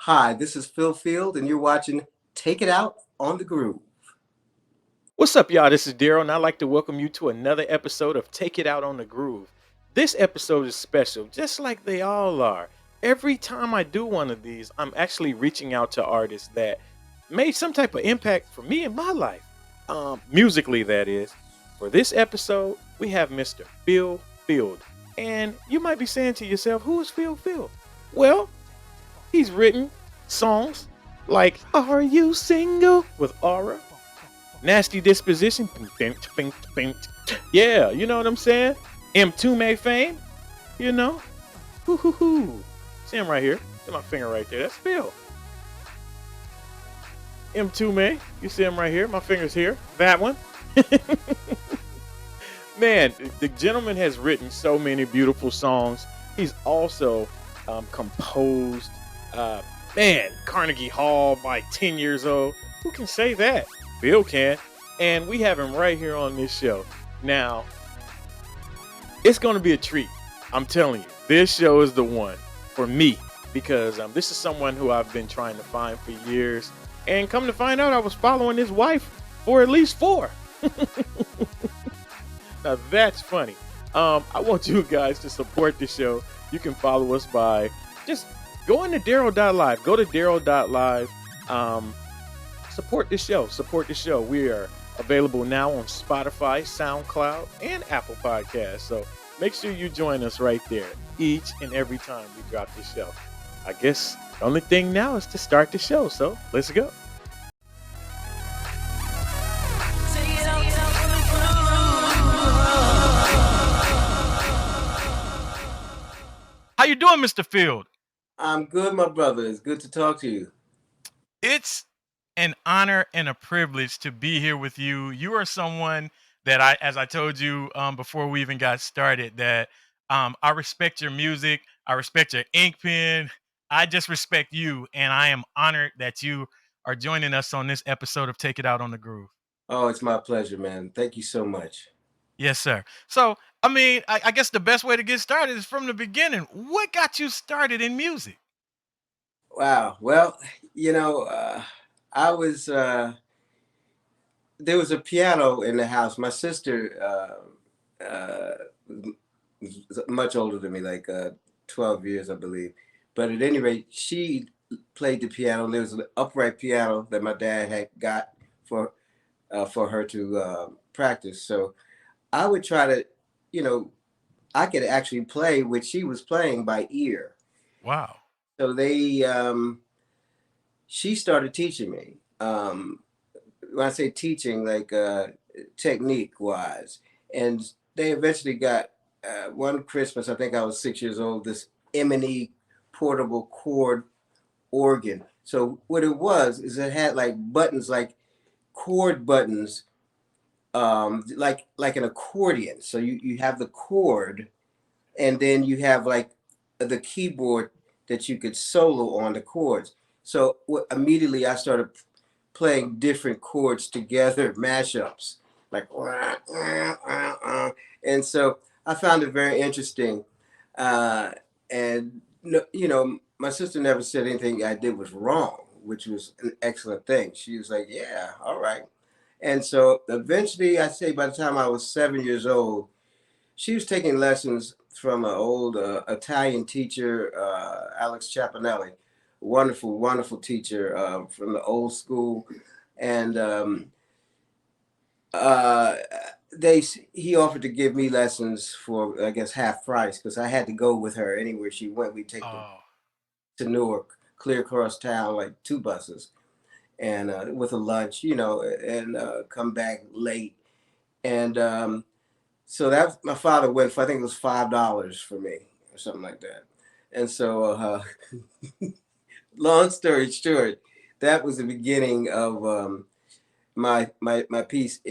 Hi, this is Phil Field, and you're watching Take It Out on the Groove. What's up, y'all? This is Daryl, and I'd like to welcome you to another episode of Take It Out on the Groove. This episode is special, just like they all are. Every time I do one of these, I'm actually reaching out to artists that made some type of impact for me in my life, musically, that is. For this episode, we have Mr. Phil Field. And you might be saying to yourself, who is Phil Field? Well, he's written songs like Are You Single with Aurra? Nasty Disposition. Yeah, you know what I'm saying? Mtume fame, you know? Hoo hoo hoo. See him right here. See my finger right there. That's Phil. Mtume. You see him right here. My finger's here. That one. Man, the gentleman has written so many beautiful songs. He's also composed, Carnegie Hall by 10 years old. Who can say that? Bill can. And we have him right here on this show. Now, it's going to be a treat. I'm telling you, this show is the one for me because this is someone who I've been trying to find for years. And come to find out, I was following his wife for at least 4. Now, that's funny. I want you guys to support the show. You can follow us by just going to Daryl.live. Go to Daryl.live. Support the show. Support the show. We are available now on Spotify, SoundCloud, and Apple Podcasts. So make sure you join us right there each and every time we drop the show. I guess the only thing now is to start the show. So let's go. How you doing, Mr. Field? I'm good, my brother. It's good to talk to you. It's an honor and a privilege to be here with you. You are someone that as I told you before we even got started, that I respect your music. I respect your ink pen. I just respect you, and I am honored that you are joining us on this episode of Take It Out on the Groove. Oh, it's my pleasure, man. Thank you so much. Yes, sir. So, I guess the best way to get started is from the beginning. What got you started in music? Wow. Well, you know, I was there was a piano in the house. My sister was much older than me, like 12 years, I believe. But at any rate, she played the piano. There was an upright piano that my dad had got for her to practice. So I would try to, you know, I could actually play what she was playing by ear. Wow. So she started teaching me. When I say teaching, like technique wise, and they eventually got one Christmas. I think I was 6 years old. This M&E portable chord organ. So what it was is it had like buttons, like chord buttons, like an accordion. So you have the chord, and then you have like the keyboard that you could solo on the chords. So immediately I started playing different chords together, mashups, like, and so I found it very interesting. Uh, and my sister never said anything I did was wrong, which was an excellent thing. She was like, "Yeah, all right." And so eventually, I say by the time I was 7 years old, she was taking lessons from an old Italian teacher, Alex Chapanelli, wonderful, wonderful teacher from the old school, and uh, he offered to give me lessons for, I guess, half price, because I had to go with her anywhere she went. We'd take the Oh, to Newark, clear across town, like 2 buses, and with a lunch, and come back late. And so that my father went for, I think it was $5 for me or something like that. And so, long story short, that was the beginning of my piece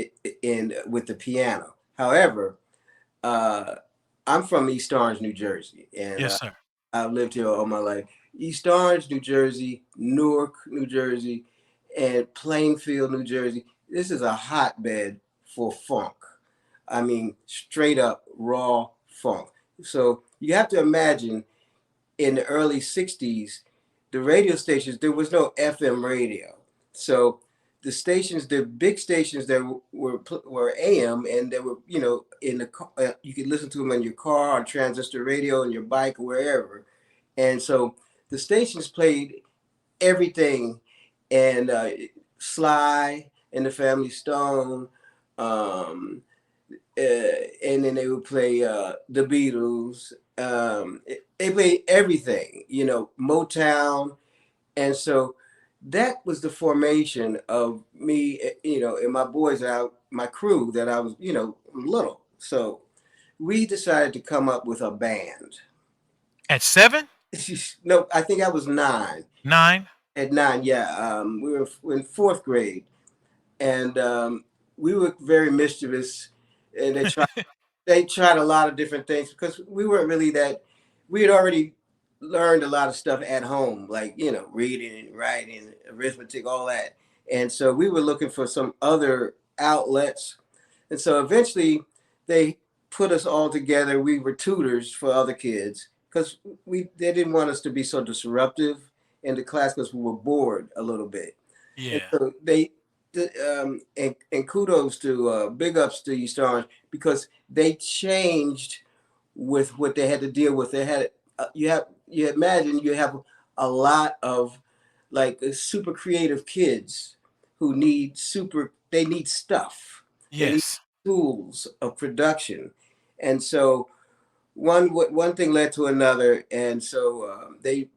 in with the piano. However, uh, I'm from East Orange, New Jersey, and yes, sir. I've lived here all my life. East Orange, New Jersey, Newark, New Jersey, and Plainfield, New Jersey. This is a hotbed for funk. I mean, straight up raw funk. So you have to imagine in the early 60s, the radio stations, there was no FM radio. So the stations, the big stations that were AM, and they were, in the car, you could listen to them in your car on transistor radio, on your bike, or wherever. And so the stations played everything, and Sly and the Family Stone, um, and then they would play the Beatles. They played everything, Motown, and so that was the formation of me, and my boys out, my crew that I was, little. So we decided to come up with a band. At 7, No, I think I was 9. 9. At 9, yeah, we were in fourth grade, and we were very mischievous, and they tried a lot of different things because we weren't really that. We had already learned a lot of stuff at home, like reading and writing, arithmetic, all that, and so we were looking for some other outlets, and so eventually they put us all together. We were tutors for other kids because they didn't want us to be so disruptive in the class because we were bored a little bit. And Yeah. so and kudos to big ups to East Orange because they changed with what they had to deal with. They had you imagine you have a lot of like super creative kids who they need stuff. They need Yes. tools of production, and so one thing led to another, and so they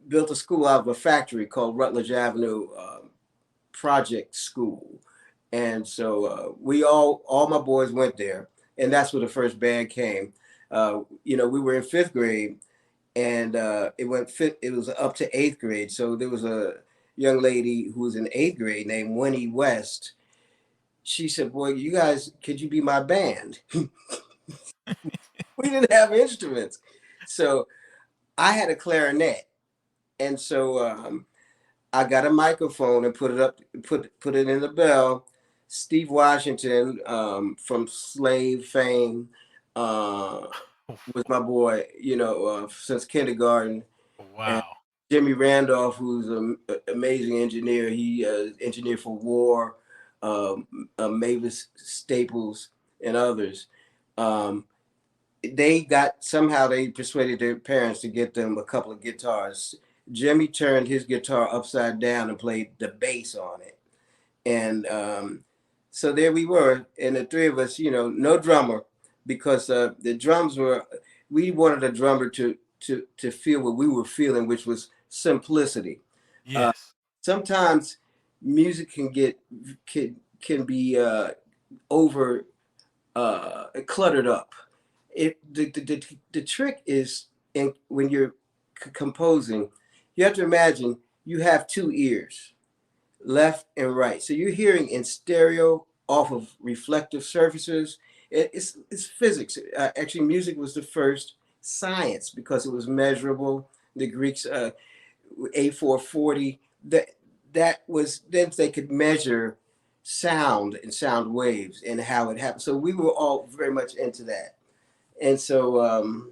built a school out of a factory called Rutledge Avenue Project School, and so we all my boys went there, and that's where the first band came. We were in fifth grade, and it was up to eighth grade. So there was a young lady who was in eighth grade named Winnie West. She said, "Boy, you guys, could you be my band?" We didn't have instruments, so I had a clarinet, and so I got a microphone and put it in the bell. Steve Washington, from Slave fame, uh, was my boy, since kindergarten. And Wow. Jimmy Randolph, who's an amazing engineer, he engineered for War, Mavis Staples, and others. Um, they persuaded their parents to get them a couple of guitars. Jimmy turned his guitar upside down and played the bass on it. And so there we were, and the three of us, no drummer, because the drums we wanted a drummer to feel what we were feeling, which was simplicity. Uh, Yes. Sometimes music can be over cluttered up. The trick is when you're composing, you have to imagine you have two ears, left and right. So you're hearing in stereo off of reflective surfaces. It's physics. Actually, music was the first science because it was measurable. The Greeks, A440, that was then they could measure sound and sound waves and how it happened. So we were all very much into that. And so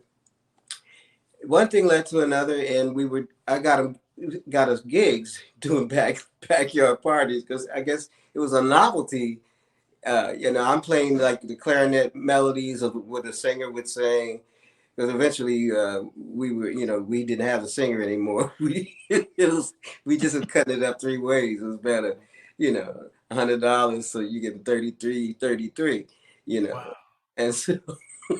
one thing led to another, and I got us gigs doing backyard parties because I guess it was a novelty. I'm playing like the clarinet melodies of what the singer would sing. Because eventually we didn't have a singer anymore. We just was cutting it up three ways. It was better, $100, so you get 33. you Wow. know, and so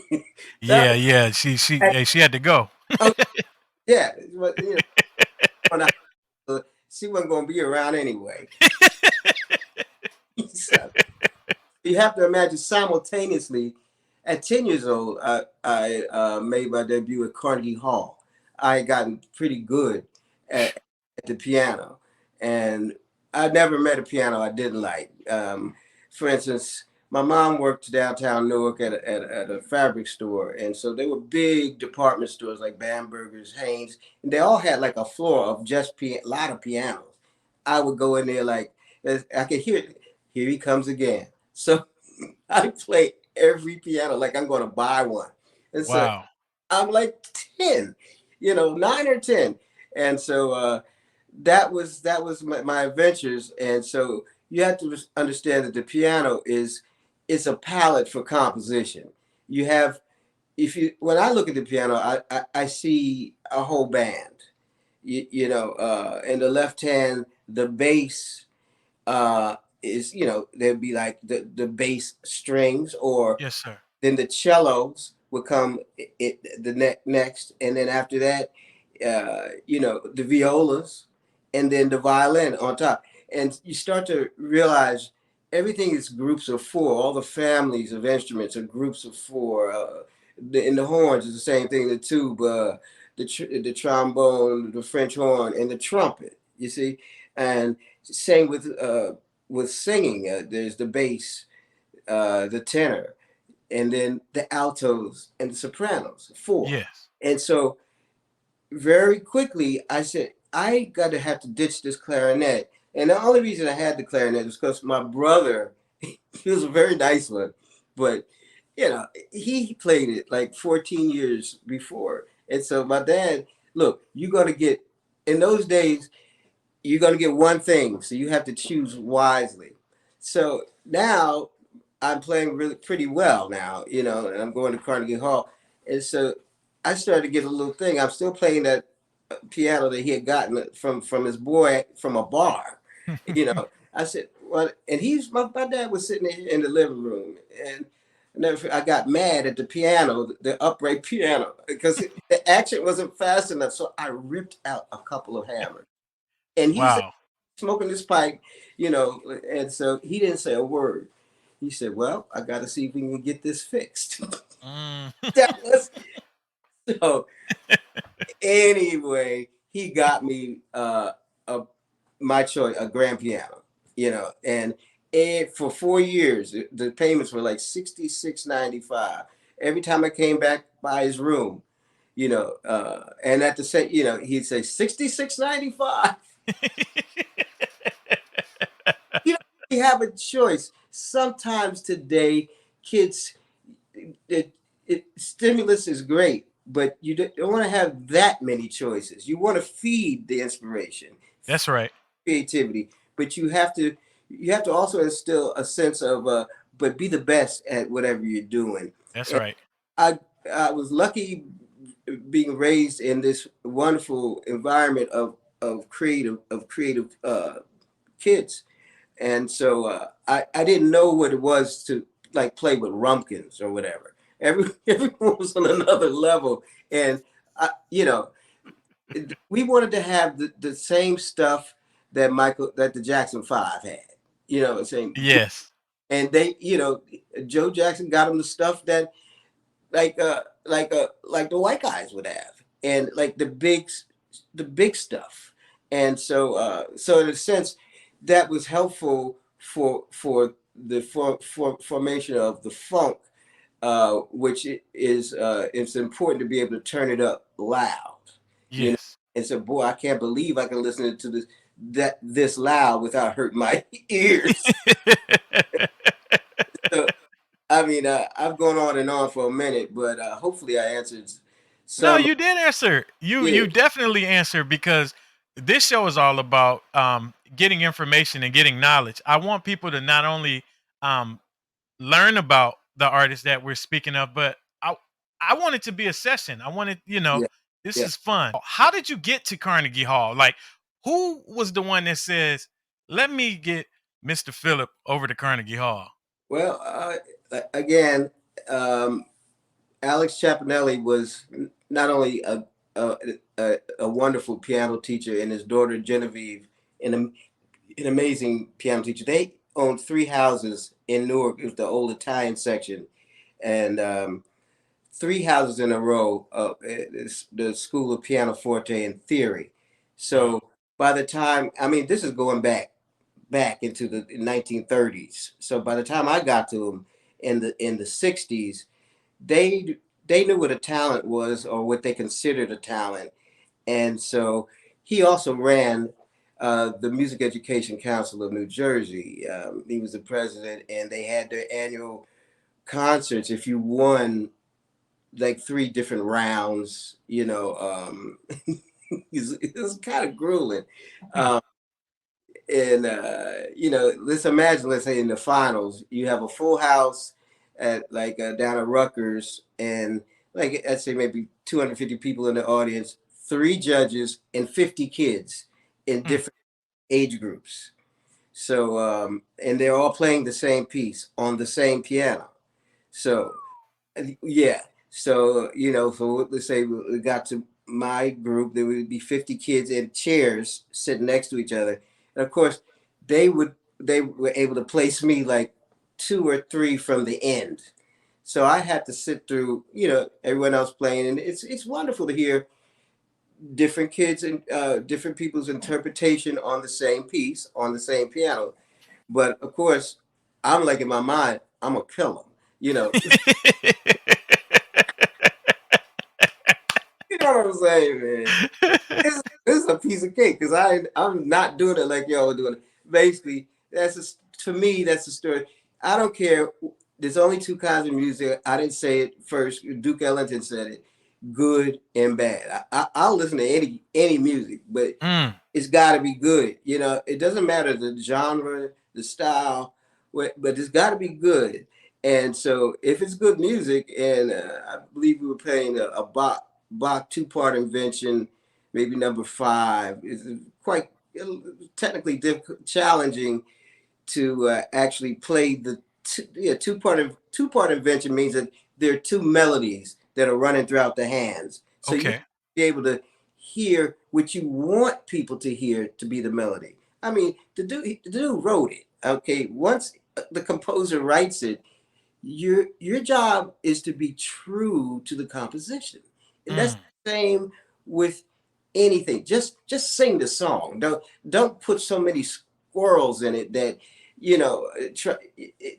that Yeah, yeah. She had to go. oh yeah, but when she wasn't going to be around anyway. So you have to imagine simultaneously at 10 years old, I made my debut at Carnegie Hall. I had gotten pretty good at the piano, and I never met a piano I didn't like. For instance, my mom worked downtown Newark at a fabric store, and so they were big department stores like Bamberger's, Haynes, and they all had like a floor of just a lot of pianos. I would go in there like I could hear it. Here he comes again. So I play every piano like I'm going to buy one. And so Wow. I'm like 10, 9 or 10. And so that was my adventures. And so you have to understand that the piano is a palette for composition. You have, if you when I look at the piano, I see a whole band. In the left hand, the bass is, there'd be like the bass strings, or Yes, sir. then the cellos would come next, and then after that, the violas, and then the violin on top. And you start to realize everything is groups of four. All the families of instruments are groups of four. In the horns is the same thing. The tuba, the trombone, the French horn, and the trumpet. You see, and same with singing. There's the bass, the tenor, and then the altos and the sopranos, four. Yes. And so very quickly I said, I got to have to ditch this clarinet. And the only reason I had the clarinet was because my brother, he was a very nice one, but he played it like 14 years before. And so my dad, look, you're going to get, in those days, you're going to get one thing. So you have to choose wisely. So now I'm playing really pretty well now, and I'm going to Carnegie Hall. And so I started to get a little thing. I'm still playing that piano that he had gotten from his boy from a bar. I said, well, and my dad was sitting in the living room, and I got mad at the piano, the upright piano, because the action wasn't fast enough. So I ripped out a couple of hammers, and he's Wow. smoking this pipe, and so he didn't say a word. He said, well, I got to see if we can get this fixed. Mm. That was so. Anyway, he got me a my choice, a grand piano, and for 4 years, the payments were like 66.95 every time I came back by his room, and at the same, he'd say 66.95. You don't really have a choice. Sometimes today, kids, it, stimulus is great, but you don't want to have that many choices. You want to feed the inspiration, That's right. creativity, but you have to also instill a sense of but be the best at whatever you're doing. That's And right. I I was lucky being raised in this wonderful environment of creative kids. And so I didn't know what it was to like play with Rumpkins or whatever. Everyone was on another level, and you know, we wanted to have the same stuff that the Jackson Five had. Same, Yes. and they, Joe Jackson got them the stuff that like the white guys would have, and like the big stuff. And so in a sense, that was helpful for the formation of the funk, which it's important to be able to turn it up loud, you know. Yes. And so, boy, I can't believe I can listen to this loud without hurting my ears. So, I mean, I've gone on and on for a minute, but hopefully I answered No, some. you did answer. You Yeah, definitely answered because this show is all about getting information and getting knowledge. I want people to not only um, learn about the artists that we're speaking of, but I want it to be a session. I want it, yeah, this yeah. is fun. How did you get to Carnegie Hall? Like, who was the one that says, "Let me get Mr. Phillip over to Carnegie Hall"? Well, again, um, Alex Chapinelli was not only a, a wonderful piano teacher, and his daughter Genevieve, an amazing piano teacher. They owned three houses in Newark. It was the old Italian section, and three houses in a row. The School of Pianoforte and Theory. Wow. So by the time, I mean, this is going back into the 1930s. So by the time I got to them in the 60s, they they knew what a talent was, or what they considered a talent. And so he also ran the Music Education Council of New Jersey. He was the president, and they had their annual concerts. If you won like three different rounds, it was kind of grueling. Um, and let's imagine, let's say in the finals, you have a full house at like down at Rutgers, and like I'd say maybe 250 people in the audience, three judges, and 50 kids in Mm. different age groups. So and they're all playing the same piece on the same piano. So yeah. So, so let's say we got to my group, there would be 50 kids in chairs sitting next to each other. And of course, they were able to place me like two or three from the end. So I had to sit through, everyone else playing. And it's wonderful to hear different kids and different people's interpretation on the same piece, on the same piano. But of course, I'm like in my mind, I'm gonna kill them. You know, you know what I'm saying, man. This is a piece of cake because I'm not doing it like y'all are doing it. Basically, to me that's the story. I don't care. There's only two kinds of music. I didn't say it first. Duke Ellington said it. Good and bad. I'll listen to any music, but Mm. it's got to be good. It doesn't matter the genre, the style, but it's got to be good. And so, if it's good music, and I believe we were playing a Bach two-part invention, maybe number 5, is quite technically challenging to actually play the two-part invention means that there are two melodies that are running throughout the hands. So you Okay. be able to hear what you want people to hear to be the melody. I mean, the dude wrote it. Okay, once the composer writes it, your job is to be true to the composition, and that's Mm. the same with anything. Just sing the song. Don't put so many squirrels in it that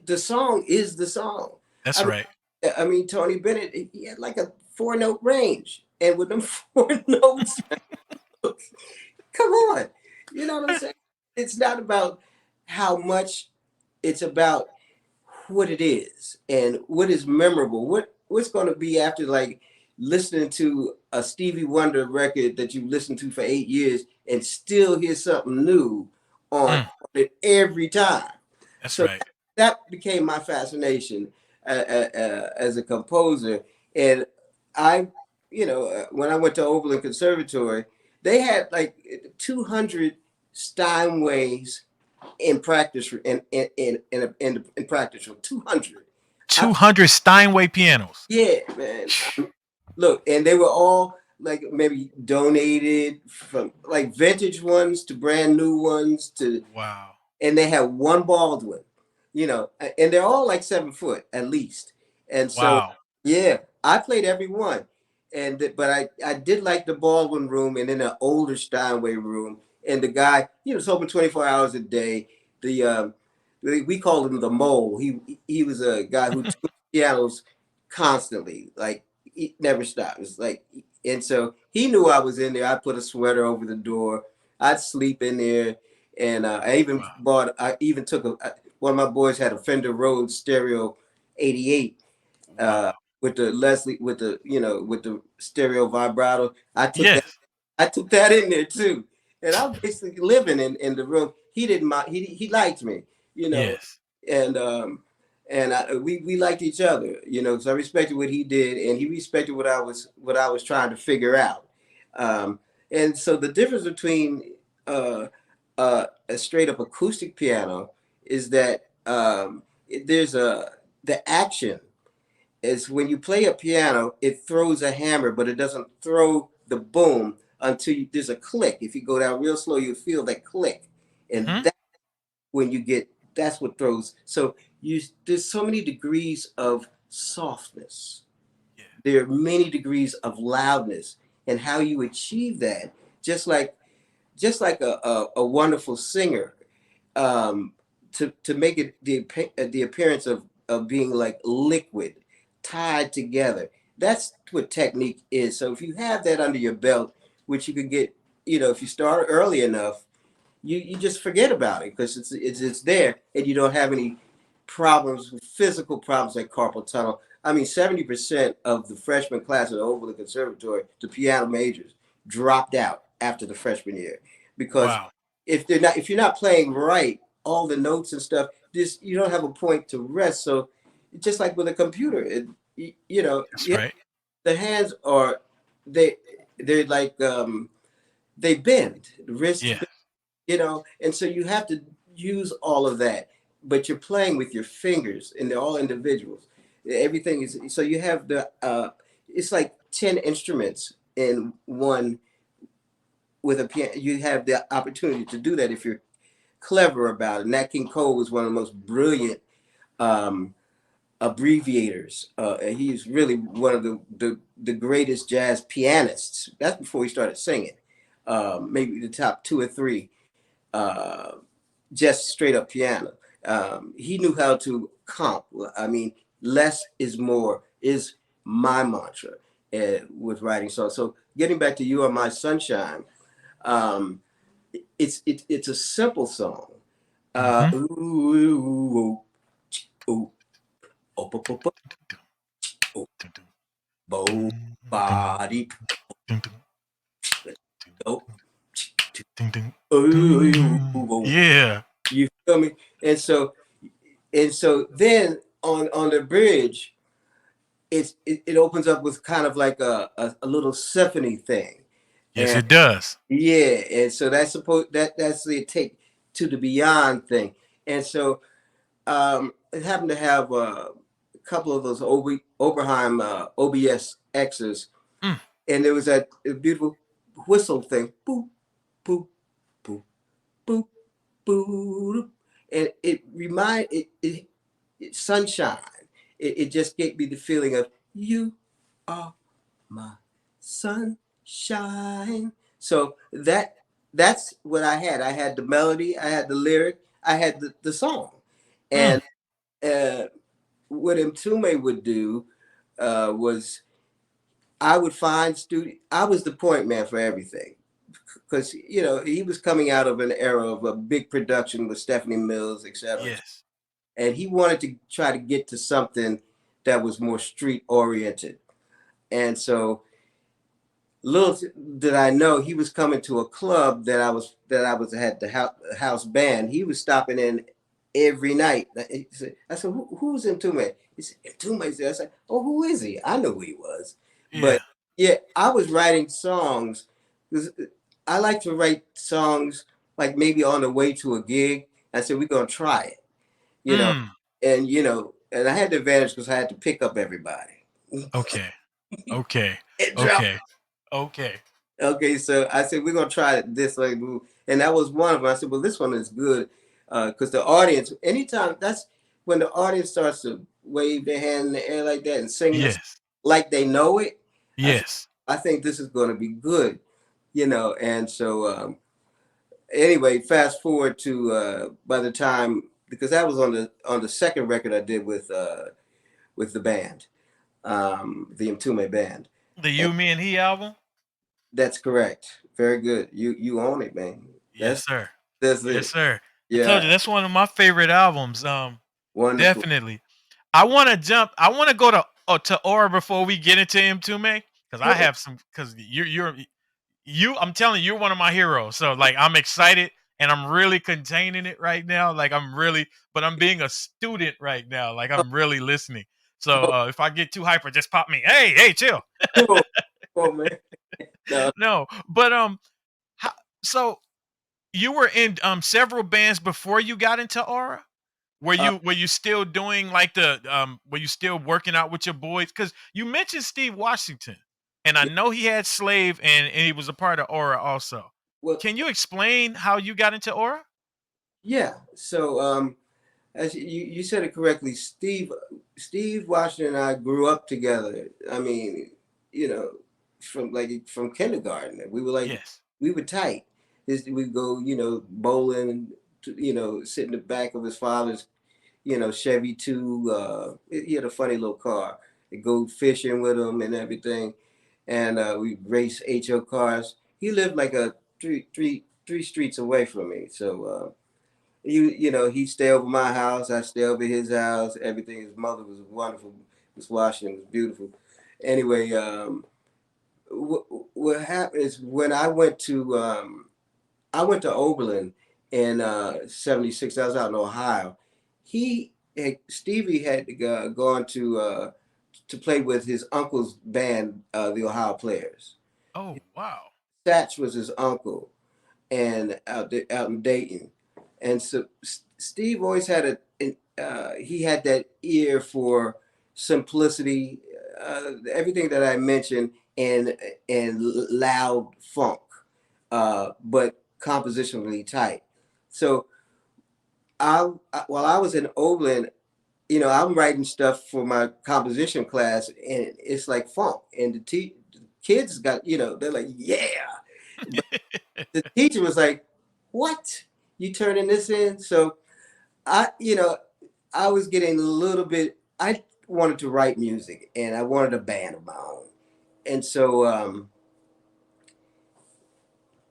the song is the song. That's I mean, right. Tony Bennett, he had like a 4-note range, and with them 4 notes, come on, you know what I'm saying? It's not about how much; it's about what it is and what is memorable. What's going to be after like listening to a Stevie Wonder record that you listened to for 8 years and still hear something new on Mm. it every time. That's So right. that became my fascination as a composer. And I, when I went to Oberlin Conservatory, they had like 200 Steinways in practice in practice room. 200. I 200 Steinway pianos. Yeah, man. Look, and they were all like maybe donated from like vintage ones to brand new ones to, Wow. and they had one Baldwin, and they're all like 7 foot at least. And so, Wow. yeah, I played every one, but I did like the Baldwin room and then the older Steinway room, and the guy, was open 24 hours a day. The we called him the mole. He was a guy who took pianos constantly, like he never stopped. It's like, and so he knew I was in there. I put a sweater over the door. I'd sleep in there, and Wow. I even took one of my boys had a Fender Rhodes Stereo 88 Wow. with the Leslie with the stereo vibrato. Yes. I took that in there too, and I'm basically living in the room. He didn't mind. He liked me, you know, Yes. and we liked each other, So I respected what he did, and he respected what I was trying to figure out. And so the difference between a straight up acoustic piano is that there's the action is when you play a piano, it throws a hammer, but it doesn't throw the boom until there's a click. If you go down real slow, you feel that click, and Hmm. that when you get that's what throws. So there's so many degrees of softness. Yeah. There are many degrees of loudness, and how you achieve that, just like a wonderful singer, um, to make it the appearance of being like liquid, tied together. That's what technique is. So if you have that under your belt, which you could get, if you start early enough, you just forget about it because it's there, and you don't have any problems, physical problems like carpal tunnel. I mean, 70% of the freshman class at Oberlin Conservatory, the piano majors, dropped out after the freshman year because Wow. if you're not playing right, all the notes and stuff, this you don't have a point to rest. So just like with a computer, you know, That's right. the hands are they they're like they bend, the wrist, Yeah. you know, and so you have to use all of that. But you're playing with your fingers, and they're all individuals. Everything is so you have the it's like 10 instruments in one with a piano. You have the opportunity to do that if you're clever about it. Nat King Cole was one of the most brilliant um, abbreviators. And he's really one of the greatest jazz pianists. That's before he started singing. Maybe the top two or three, uh, just straight up piano. He knew how to comp. I mean, less is more is my mantra with writing songs. So getting back to "You Are My Sunshine," um, it's a simple song. Mm-hmm. Ooh, ooh, ooh, ooh, oh, oh, bo, body, oh, ooh, ooh, Yeah. you feel me? And so then on the bridge, it opens up with kind of like a little symphony thing, Yes, and it does. yeah, and so that's the take to the beyond thing, and so it happened to have a couple of those Oberheim OBS X's, Mm. and there was that beautiful whistle thing, boop boop boop boop boop, and it remind it sunshine. It just gave me the feeling of you are my sunshine. So that's what I had. I had the melody, I had the lyric, I had the song, Mm. and uh, what Mtume would do was I would find studio. I was the point man for everything because he was coming out of an era of a big production with Stephanie Mills, etc. Yes. And he wanted to try to get to something that was more street oriented. And so little did I know he was coming to a club that I was had the house band. He was stopping in every night. I said, who's Mtume? He said, Mtume's there. I said, oh, who is he? I knew who he was. Yeah. But yeah, I was writing songs because I like to write songs like maybe on the way to a gig. I said, we're gonna try it, you know, Mm. and I had the advantage because I had to pick up everybody. Okay. Okay. It dropped. Okay. Okay. Okay, so I said we're gonna try this like move, and that was one of them. I said, well, this one is good because the audience, anytime that's when the audience starts to wave their hand in the air like that and sing this Yes. like they know it. I said, Yes. I think this is going to be good, And so anyway, fast forward to by the time because that was on the second record I did with the band, the Mtume band. The And You, Me, and He album. that's correct. Very good. You own it, man. Yes, sir. That's Yes, it. sir. I told Yeah, you that's one of my favorite albums. wonderful. Definitely. I want to jump. I want to go to Aura before we get into M2 because I Sure. have some. Because you. I'm telling you, you're one of my heroes. So like, I'm excited and I'm really containing it right now. Like but I'm being a student right now. Like I'm really listening. So Oh, if I get too hyper, just pop me. Hey, chill. cool. Cool, man. No, No, but how, so you were in several bands before you got into Aura? uh, Were you still doing like the were you still working out with your boys? Because you mentioned Steve Washington, and I yeah, know he had Slave and he was a part of Aura also. well, Can you explain how you got into Aura? yeah. So, as you said it correctly, Steve Washington and I grew up together. I mean, you know, from kindergarten, Yes. we were tight. We'd go, bowling, sit in the back of his father's, Chevy 2. He had a funny little car. We'd go fishing with him and everything, and we race HO cars. He lived like a three streets away from me, so. He'd stay over my house, I'd stay over his house. Everything. His mother was wonderful. Miss Washington was beautiful. Anyway, what happened is when I went to Oberlin in '76. I was out in Ohio. Stevie had gone to play with his uncle's band, the Ohio Players. Oh, wow. Satch was his uncle, and out in Dayton, and so Steve always had he had that ear for simplicity, everything that I mentioned, and loud funk, but compositionally tight. So while I was in Oberlin, I'm writing stuff for my composition class, and it's like funk, and the kids got, they're like, yeah, but the teacher was like, what? You turning this in? So I was getting a little bit, I wanted to write music and I wanted a band of my own. And so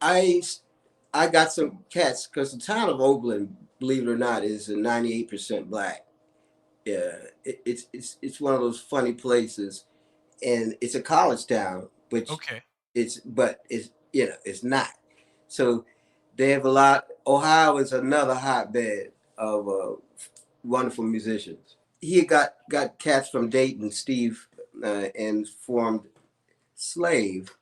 I I got some cats because the town of Oberlin, believe it or not, is 98% black. Yeah, it's one of those funny places, and it's a college town, which Okay. it's not. So they have a lot. Ohio is another hotbed of wonderful musicians. He got cats from Dayton, Steve, and formed Slave,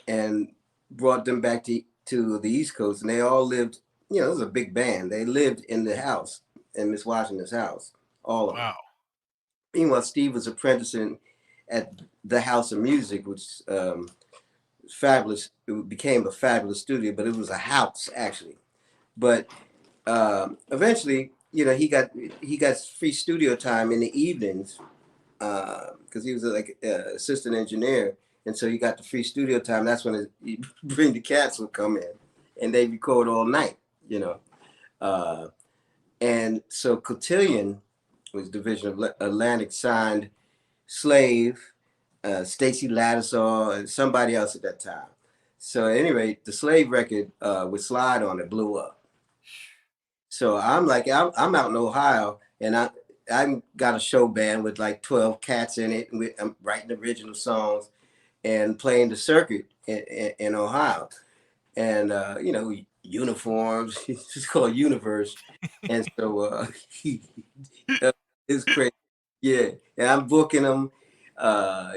and brought them back to the East Coast, and they all lived. It was a big band. They lived in the house, in Miss Washington's house, all of them. Wow. Meanwhile, Steve was apprenticing at the House of Music, which fabulous. It became a fabulous studio, but it was a house actually. But eventually, he got free studio time in the evenings because he was like assistant engineer, and so he got the free studio time. That's when bring the cats would come in, and they record all night. Uh, and so Cotillion was Division of Atlantic signed Slave, Stacy Lattisaw, and somebody else at that time. So at any rate, the Slave record with Slide on it blew up. So I'm like, I'm out in Ohio, and I got a show band with like 12 cats in it, and I'm writing original songs and playing the circuit in Ohio, and uniforms. It's called Universe, and so it's crazy. Yeah, and I'm booking them.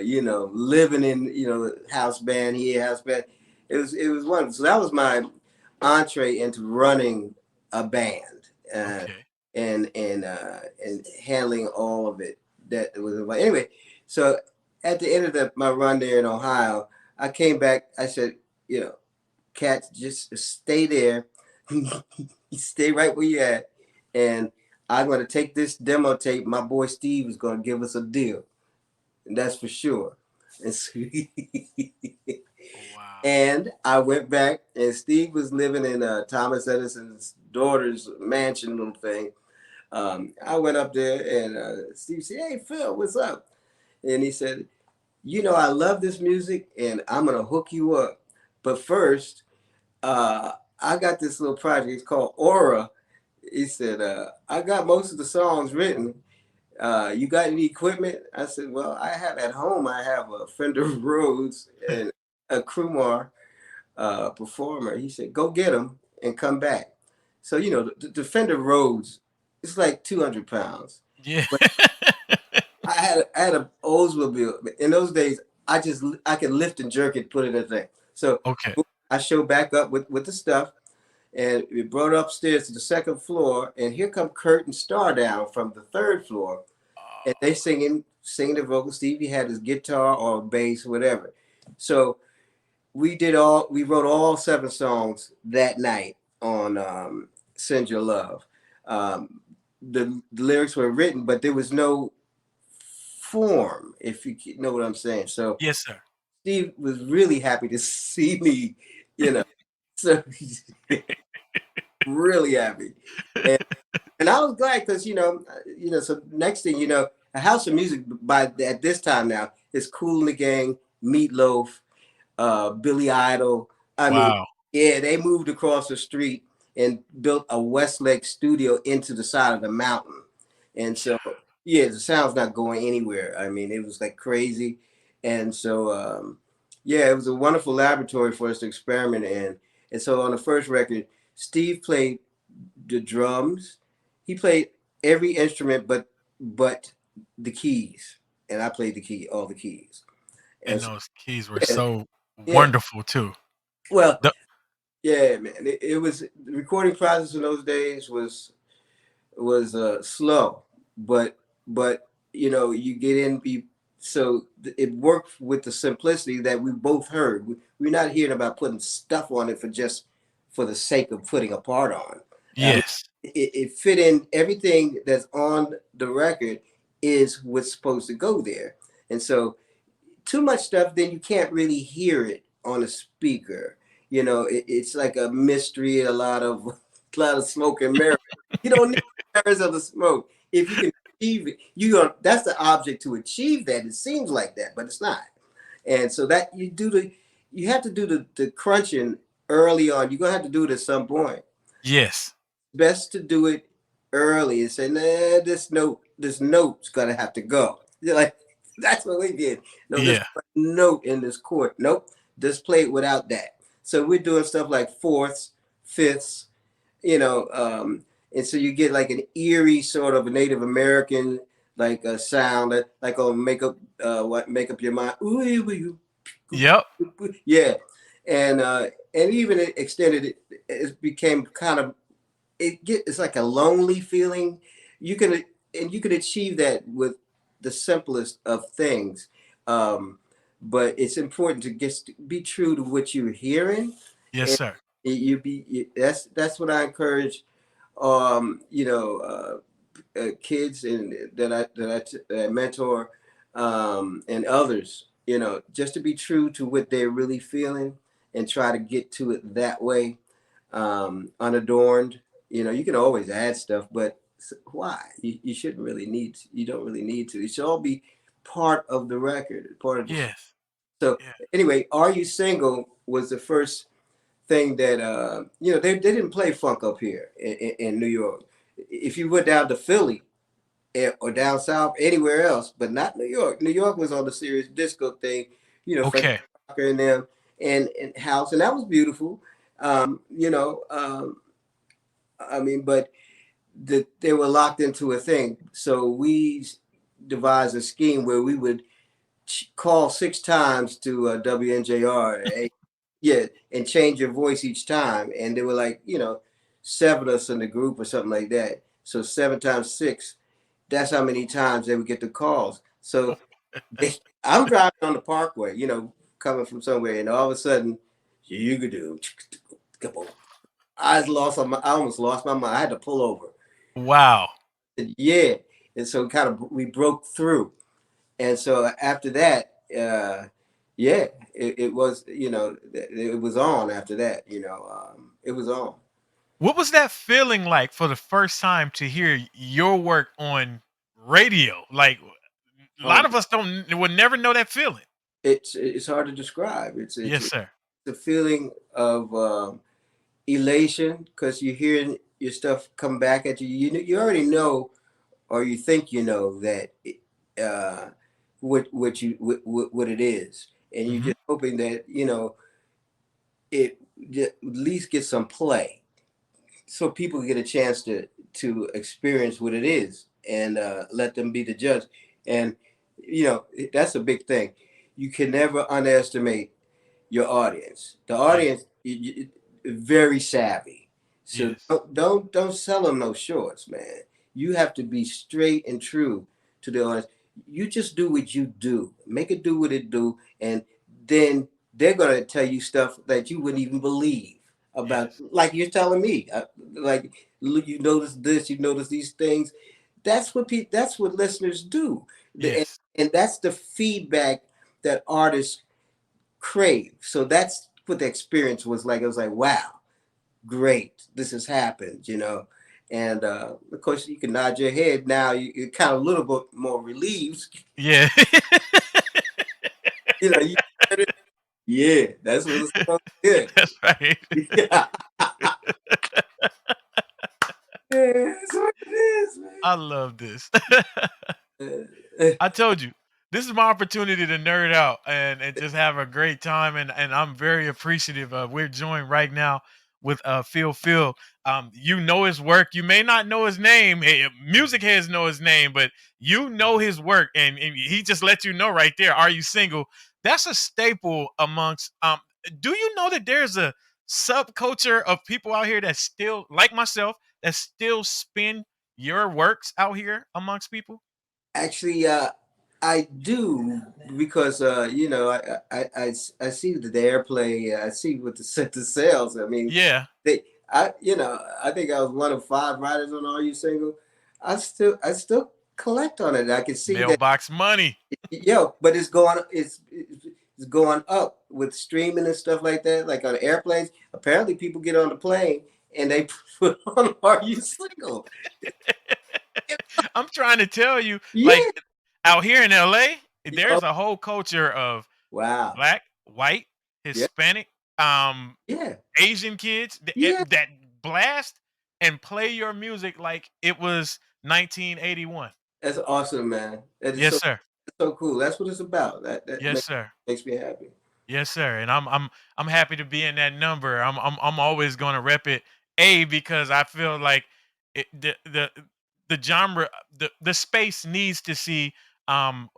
Living in house band here, house band. It was wonderful. So that was my entree into running a band, Okay. and handling all of it that was involved. Anyway, so at the end of my run there in Ohio, I came back. I said, cats, just stay there, stay right where you at, and I'm going to take this demo tape. My boy Steve is going to give us a deal, and that's for sure. And, so, Wow. and I went back, and Steve was living in Thomas Edison's daughter's mansion little thing. I went up there, and Steve said, "Hey, Phil, what's up?" And he said, "I love this music, and I'm going to hook you up. But first, I got this little project. It's called Aurra." He said, "I got most of the songs written. You got any equipment?" I said, "Well, I have at home. I have a Fender Rhodes and a Crumar performer." He said, "Go get them and come back." So the Fender Rhodes, it's like 200 pounds. Yeah. But I had a Oldsmobile. In those days, I could lift and jerk it, put it in a thing. So Okay. I showed back up with the stuff, and we brought it upstairs to the second floor, and here come Kurt and Star down from the third floor, and they Oh, singing the vocals. Stevie had his guitar or bass, whatever. So we wrote all 7 songs that night on Send Your Love. The lyrics were written, but there was no form, if you know what I'm saying. So yes, sir. Steve was really happy to see me, you know. So really happy. And I was glad because So next thing you know, a House of Music by at this time now is Kool and the Gang, Meatloaf, Billy Idol. I mean, Wow. yeah, they moved across the street and built a Westlake studio into the side of the mountain, and so yeah, the sound's not going anywhere. I mean, it was like crazy, and so yeah, it was a wonderful laboratory for us to experiment in. And so on the first record, Steve played the drums. He played every instrument but the keys, and I played all the keys. And And so, those keys were yeah, so yeah. wonderful too. Well, The yeah, man. It was the recording process in those days was slow, but you know you get in. So it worked with the simplicity that we both heard. We're not hearing about putting stuff on it for the sake of putting a part on. yes. It fit in everything that's on the record is what's supposed to go there, and so too much stuff, then you can't really hear it on a speaker. You know, it's like a mystery, a lot of a lot of smoke and mirrors. You don't need mirrors of the smoke. If you can achieve it, you go. That's the object to achieve that. It seems like that, but it's not. And so that you have to do the crunching early on. You're gonna have to do it at some point. Yes. Best to do it early and say, nah, this note's gonna have to go. You're like, that's what we did. No, this Yeah. note in this chord. Nope, just play it without that. So we're doing stuff like fourths, fifths, you know, and so you get like an eerie sort of a Native American like a sound like on make up your mind. Ooh, ooh, ooh, Yep. yeah, and even it extended it became kind of it's like a lonely feeling. You can you can achieve that with the simplest of things, but it's important to just be true to what you're hearing, Yes, and sir. that's what I encourage. You know, kids and that I mentor, and others. You know, just to be true to what they're really feeling and try to get to it that way, unadorned. You know, you can always add stuff, but why? You shouldn't really need. You don't really need to. It should all be part of the record, part of the. Yes. So Yeah. anyway, "Are You Single" was the first thing that you know they didn't play funk up here in New York. If you went down to Philly or down south, anywhere else, but not New York. New York was on the serious disco thing, you know, Frank Okay. Walker and them, and house, and that was beautiful. You know, I mean, but they were locked into a thing. So we devised a scheme where we would call 6 times to WNJR, yeah, and change your voice each time. And they were like, you know, 7 of us in the group or something like that. So 7 times 6, that's how many times they would get the calls. So I'm driving on the parkway, you know, coming from somewhere, and all of a sudden, you could do, I almost lost my mind. I had to pull over. Wow. And yeah, and so we broke through, and so after that, yeah, it was, you know, it was on after that, you know, it was on. What was that feeling like for the first time to hear your work on radio? Like a lot Um, of us don't would never know that feeling. it's hard to describe. It's Yes, sir. a feeling of elation because you're hearing your stuff come back at you. You already know, or you think you know that uh, what it is, and you're Hmm. just hoping that you know it at least get some play, so people get a chance to experience what it is, and let them be the judge. And you know that's a big thing. You can never underestimate your audience. The Yeah. audience very savvy. So Yes. don't sell them no shorts, man. You have to be straight and true to the audience. You just do what you do. Make it do what it do, and then they're gonna tell you stuff that you wouldn't even believe about. Yes. Like you're telling me, like you notice this, you notice these things. That's what listeners do, Yes. and that's the feedback that artists crave. So that's what the experience was like. It was like, wow, great, this has happened, you know. And of course, you can nod your head now. You're kind of a little bit more relieved, Yeah. you know. Yeah, that's what it's supposed to do. That's right. Yeah, yeah, that's what it is, I love this. man. I told you. this is my opportunity to nerd out and just have a great time. And I'm very appreciative of. We're joined right now with Phil Phil. You know his work. You may not know his name. Music heads know his name, but you know his work, and he just let you know right there. Are you single? That's a staple amongst. Do you know that there's a subculture of people out here that still, like myself, that still spin your works out here amongst people? Actually, I do because I see the airplay. I see what the sales. I mean, Yeah, I think I was one of 5 writers on Are You Single. I still collect on it. I can see that, mailbox money. but it's going up with streaming and stuff like that. Like on airplanes, apparently people get on the plane and they put on Are You Single? I'm trying to tell you, like Yeah. out here in LA, Oh, there's a whole culture of wow. black, white, Yeah. Hispanic, um, Yeah. Asian kids Yeah. that blast and play your music like it was 1981. That's awesome, man. That is Yes, sir. so cool. That's what it's about. That Yes, sir. makes me happy. Yes, sir. And I'm happy to be in that number. I'm always going to rep it. Because I feel like it, the genre, the space needs to see um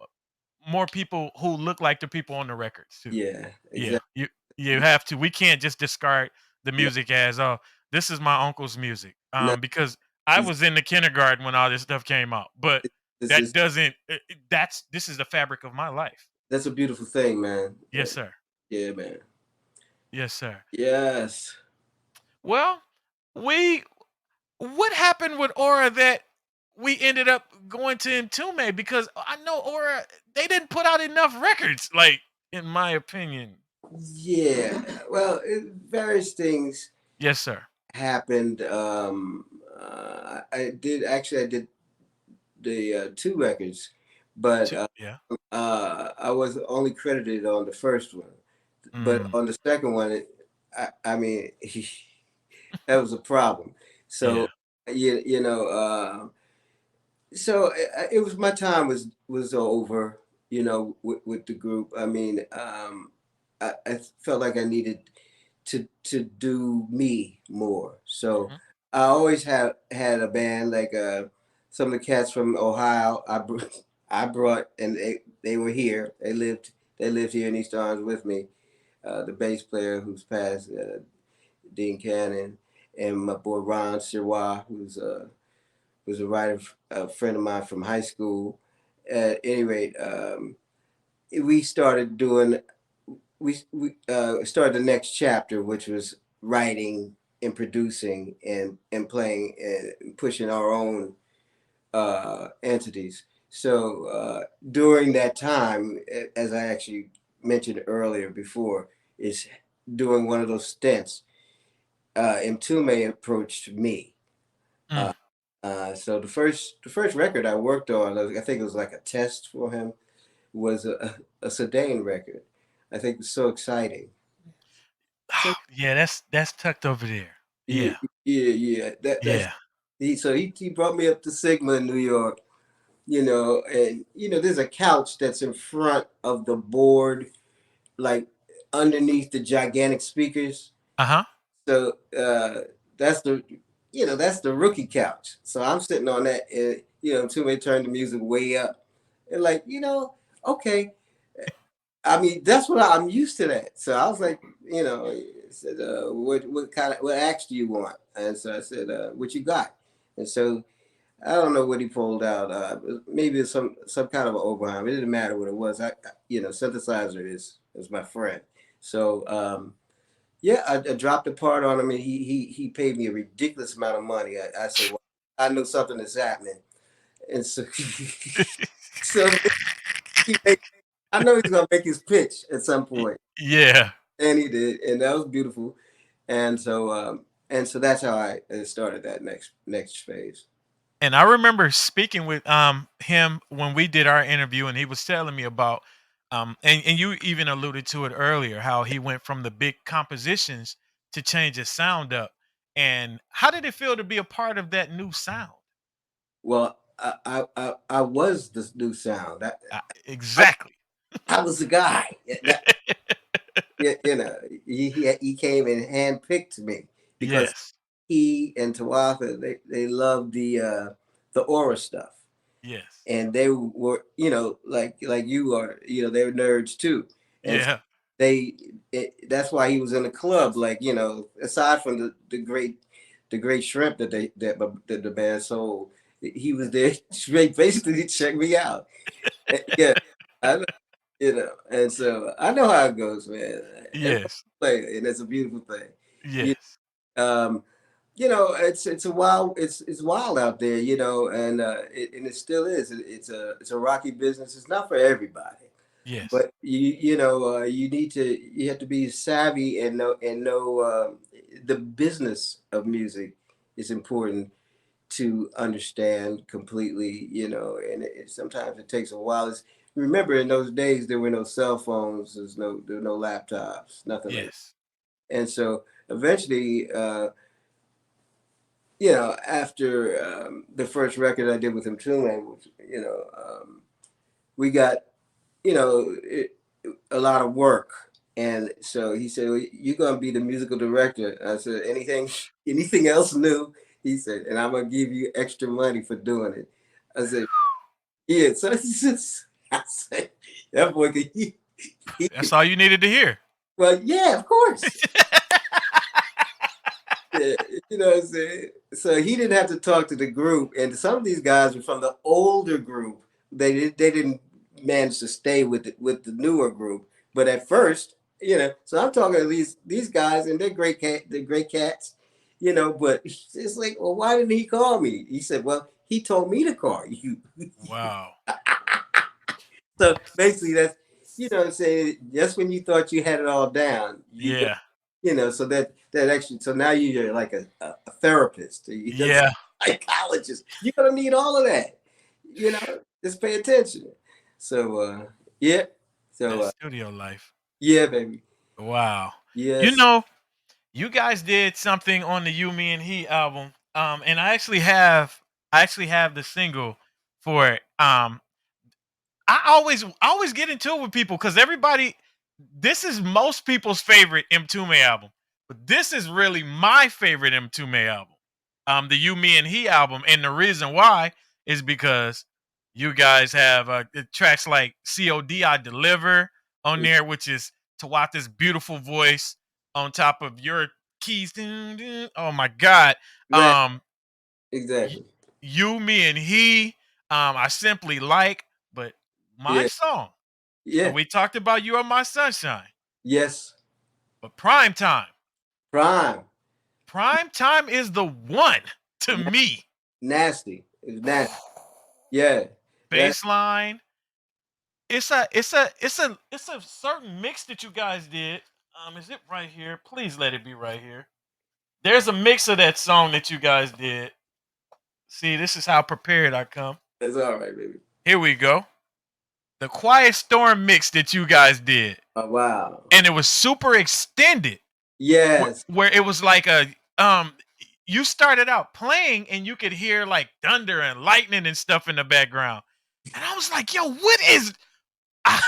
more people who look like the people on the records too. Yeah, Yeah, exactly. you have to. We can't just discard the No, music as, oh, this is my uncle's music. no, Because I it's, was in the kindergarten when all this stuff came out, but it's that just doesn't. That's this is the fabric of my life. that's a beautiful thing, man. Yes, sir. Yeah, man. Yes, sir. Yes. Well, we what happened with Aura that we ended up going to Entume? Because I know Aura, they didn't put out enough records, like in my opinion. Yeah. Well, various things Yes, sir. happened. I did the 2 records, but Yeah. I was only credited on the first one. But Mm, on the second one, I mean, that was a problem. So, yeah. it was my time was over, with the group. I mean, I felt like I needed to do me more. So Hmm. I always have had a band like some of the cats from Ohio. I brought, and they were here. They lived here in East Orange with me. The bass player who's passed, Dean Cannon, and my boy Ron Sirois, who's was a writer, a friend of mine from high school. At any rate, we started doing we started the next chapter, which was writing and producing and playing and pushing our own entities. So during that time, as I actually mentioned earlier before, is doing one of those stints. Mtume approached me. Mm. Uh, so the first record I worked on, I think it was like a test for him, was a Sedan record. I think it was so exciting. So Yeah, that's tucked over there. yeah, Yeah. yeah. That's Yeah. he brought me up to Sigma in New York, and there's a couch that's in front of the board, like underneath the gigantic speakers. Uh-huh. So that's the rookie couch. So I'm sitting on that, and until they turn the music way up, and like okay. I mean, that's what I'm used to that. So I was like, I said, what acts do you want? And so I said, what you got? And so I don't know what he pulled out. Maybe it's some kind of an Oberheim. It didn't matter what it was. Synthesizer is my friend. So yeah, I dropped a part on him, and he paid me a ridiculous amount of money. I said, well, I know something is happening, and so so he make, I know he's gonna make his pitch at some Y- point, Yeah. and he did, and that was beautiful. And so that's how I started that next phase. And I remember speaking with him when we did our interview, and he was telling me about and you even alluded to it earlier, how he went from the big compositions to change his sound up. And how did it feel to be a part of that new sound? Well, I was the new sound. I, Exactly. I was the guy. You know, he came and handpicked me because Yes. he and Tawatha they loved the Aurra stuff, Yes. and they were, like you are, they were nerds too, and Yeah. they that's why he was in the club. Like, aside from the great shrimp that the band sold, he was there basically to check me out. Yeah, I and so I know how it goes, man. Everybody Yes. play, and it's a beautiful thing. You, Yes. um, it's a wild, it's wild out there, and it still is. It's a rocky business. It's not for everybody, Yes. but you have to be savvy and know the business of music is important to understand completely, and sometimes it takes a while. Remember, in those days there were no cell phones, there were no laptops, nothing like Yes. that. And so eventually, after the first record I did with him, Mtume, we got, a lot of work. And so he said, well, "You're gonna be the musical director." I said, anything else new?" He said, "And I'm gonna give you extra money for doing it." I said, "Yeah." So I said, "That boy could That's all you needed to hear. well, yeah, of course." Yeah, you know what I'm saying? So he didn't have to talk to the group, and some of these guys were from the older group. They didn't manage to stay with the newer group. But at first, so I'm talking to these guys, and they're great cats, But it's like, well, why didn't he call me? He said, "Well, he told me to call you." Wow. So basically, that's what I'm saying. Just when you thought you had it all down, Yeah. so that actually, so now you're like a therapist, you're a Yeah. psychologist. You're gonna need all of that, just pay attention. So yeah, so That studio life. yeah, baby, Wow. You yes, know, you guys did something on the You, Me, and He album. And I actually have the single for it. I always get into it with people because everybody, this is most people's favorite Mtume album, but this is really my favorite Mtume album. The You, Me, and He album, and the reason why is because you guys have tracks like COD I Deliver on there, which is Tawata's beautiful voice on top of your keys. Dun, dun. Oh my God. right, Um, y- exactly, you, Me, and He. I simply like, but my yeah, song. yeah, We talked about You Are My Sunshine, yes, but Prime Time. prime, Prime Time is the one to Na- me. nasty, it's nasty, yeah, that Baseline. It's a certain mix that you guys did. Is it right here? Please let it be right here. There's a mix of that song that you guys did. See, this is how prepared I come. that's all right, baby. Here we go. The Quiet Storm mix that you guys did. Oh, wow, And it was super extended. yes, Where it was like a you started out playing and you could hear like thunder and lightning and stuff in the background. And I was like, yo, what is I,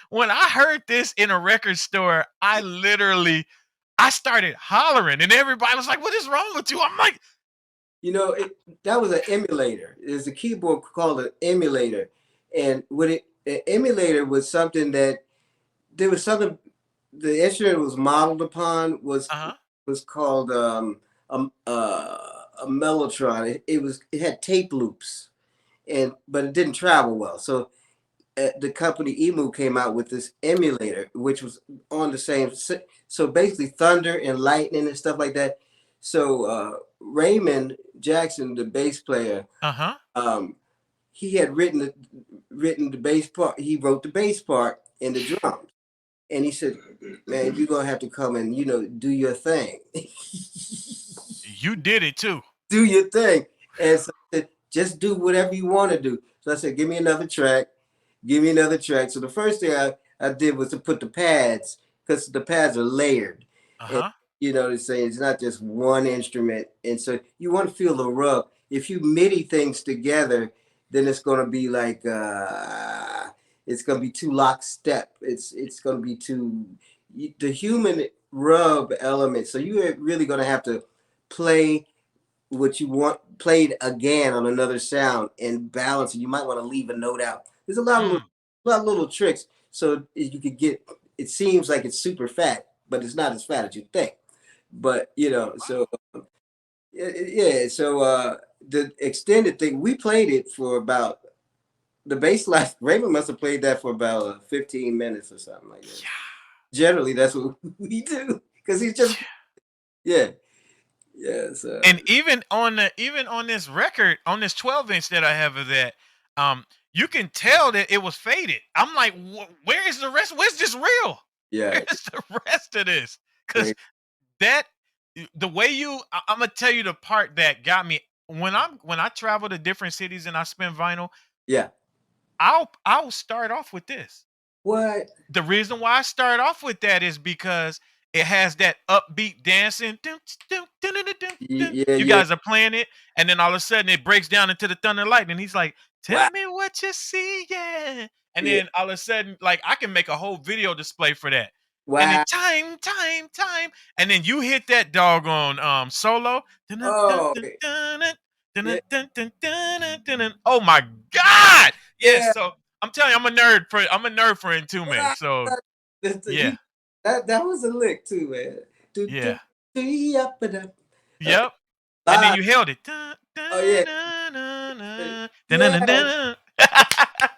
when I heard this in a record store, I started hollering and everybody was like, what is wrong with you? I'm like, that was an emulator. There's a keyboard called an emulator, and an emulator was something that there was something the instrument was modeled upon uh-huh, was called a mellotron. It had tape loops, but it didn't travel well. So the company Emu came out with this emulator, which was on the same. So basically, thunder and lightning and stuff like that. So Raymond Jackson, the bass player, uh-huh. um, he had written the bass part. He wrote the bass part in the drums, and he said, "Man, you're gonna have to come and do your thing, You did it too. do your thing." And so I said, "Just do whatever you want to do." So I said, "Give me another track." Give me another track. So the first thing I did was to put the pads, because the pads are layered. And Uh-huh. they're saying it's not just one instrument. And so you want to feel the rub. if you MIDI things together, then it's going to be like it's going to be too lockstep. It's going to be too the human rub element. So you're really going to have to play what you want played again on another sound and balance it. You might want to leave a note out. There's a lot of little tricks so you could get. It seems like it's super fat, but it's not as fat as you think. But you know, so yeah. So the extended thing, we played it for about the bass line. Raymond must have played that for about 15 minutes or something like that. Generally, that's what we do because he's just yeah. Yes. And even on this record, on this 12-inch that I have of that, you can tell that it was faded. I'm like, where is the rest? Where's this real? Yeah. Where's the rest of this? Because Great. that the way I'm gonna tell you the part that got me when I travel to different cities and I spin vinyl. Yeah. I'll start off with this. What? The reason why I start off with that is because it has that upbeat dancing. Dun, dun, dun, dun, dun, dun, dun. Yeah. You Yeah. guys are playing it, and then all of a sudden it breaks down into the thunder and lightning. He's like, "Tell Wow. me what you see, yeah." And Yeah. then all of a sudden, like I can make a whole video display for that. And then Wow. time, and then you hit that doggone solo. Dun, dun, dun, Oh. dun, dun, dun, dun, Yeah. dun, dun, dun, dun, dun, dun. Oh my God! Yes, Yeah. so I'm telling you, I'm a nerd for Mtume. Wow. So You, yeah, that was a lick too, man. Do, do, yeah. do, yep, Yep. And then live. you held it. Dun, Oh dun, yeah. dun, dun, dun, dun, dun, dun, Yeah.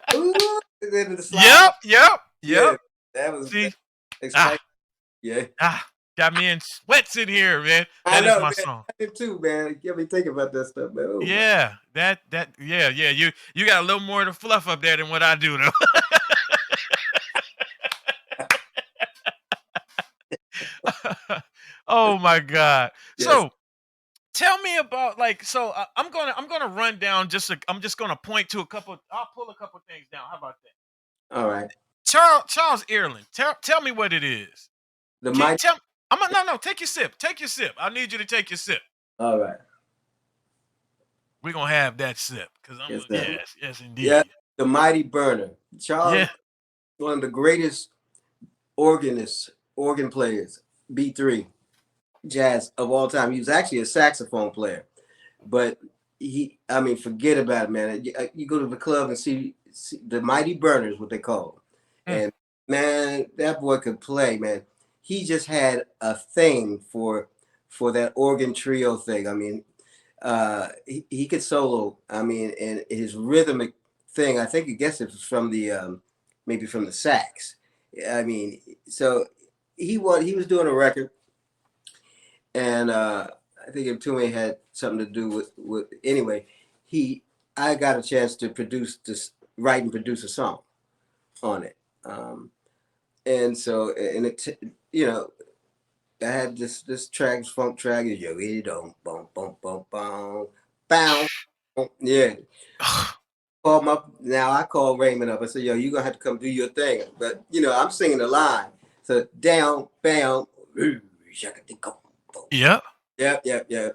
dun. Ooh. And then the slide. Yep. Yeah. That See? exciting. Ah, Yeah. got me in sweats in here, man. I That is know, my man. song. I did too, man. Get me thinking about that stuff, man. Oh my. Yeah, yeah. You got a little more of the fluff up there than what I do, though. Oh my God. Yes. So tell me about like I'm gonna run down I'm just gonna point to a couple. I'll pull a couple things down. How about that? All right. Charles Ireland. Tell me what it is. The Can you mic. tell? No. Take your sip. Take your sip. I need you to take your sip. All right. We're gonna have that sip because Yes, sir. yes, Yeah. indeed. The Mighty Burner. Charles, Yeah. one of the greatest organists, organ players, B3 jazz of all time. He was actually a saxophone player, but I mean, forget about it, man. You go to the club and see the Mighty Burners, what they call Mm. them. And man, that boy could play, man. He just had a thing for that organ trio thing. I mean, he could solo. I mean, and his rhythmic thing, I guess it was from the maybe from the sax. I mean, so he was doing a record, and I think Mtume had something to do with anyway. He I got a chance to write and produce a song on it, and so and you know I had this track, funk track, yo, it don't bum bum bum bum bow, yeah. I call Raymond up. I said, yo, you're gonna have to come do your thing. But I'm singing the line. So down, bam, Yep. yeah.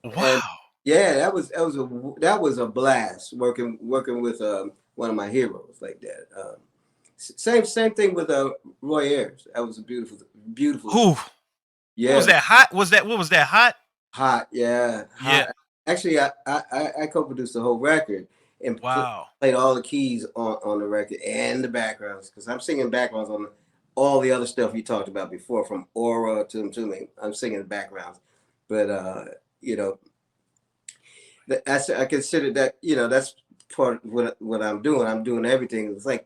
And Wow. yeah, that was a blast working with one of my heroes like that. Same thing with Roy Ayers. That was a beautiful. Who? What was Yeah, that hot? What was that hot? hot. Yeah, Yeah. hot. Actually, I co-produced the whole record and Wow. played all the keys on the record and the backgrounds because I'm singing backgrounds on all the other stuff you talked about before, from Aurra to Mtume. I'm singing the backgrounds, but you know, I consider that that's part of what I'm doing. I'm doing everything. It's like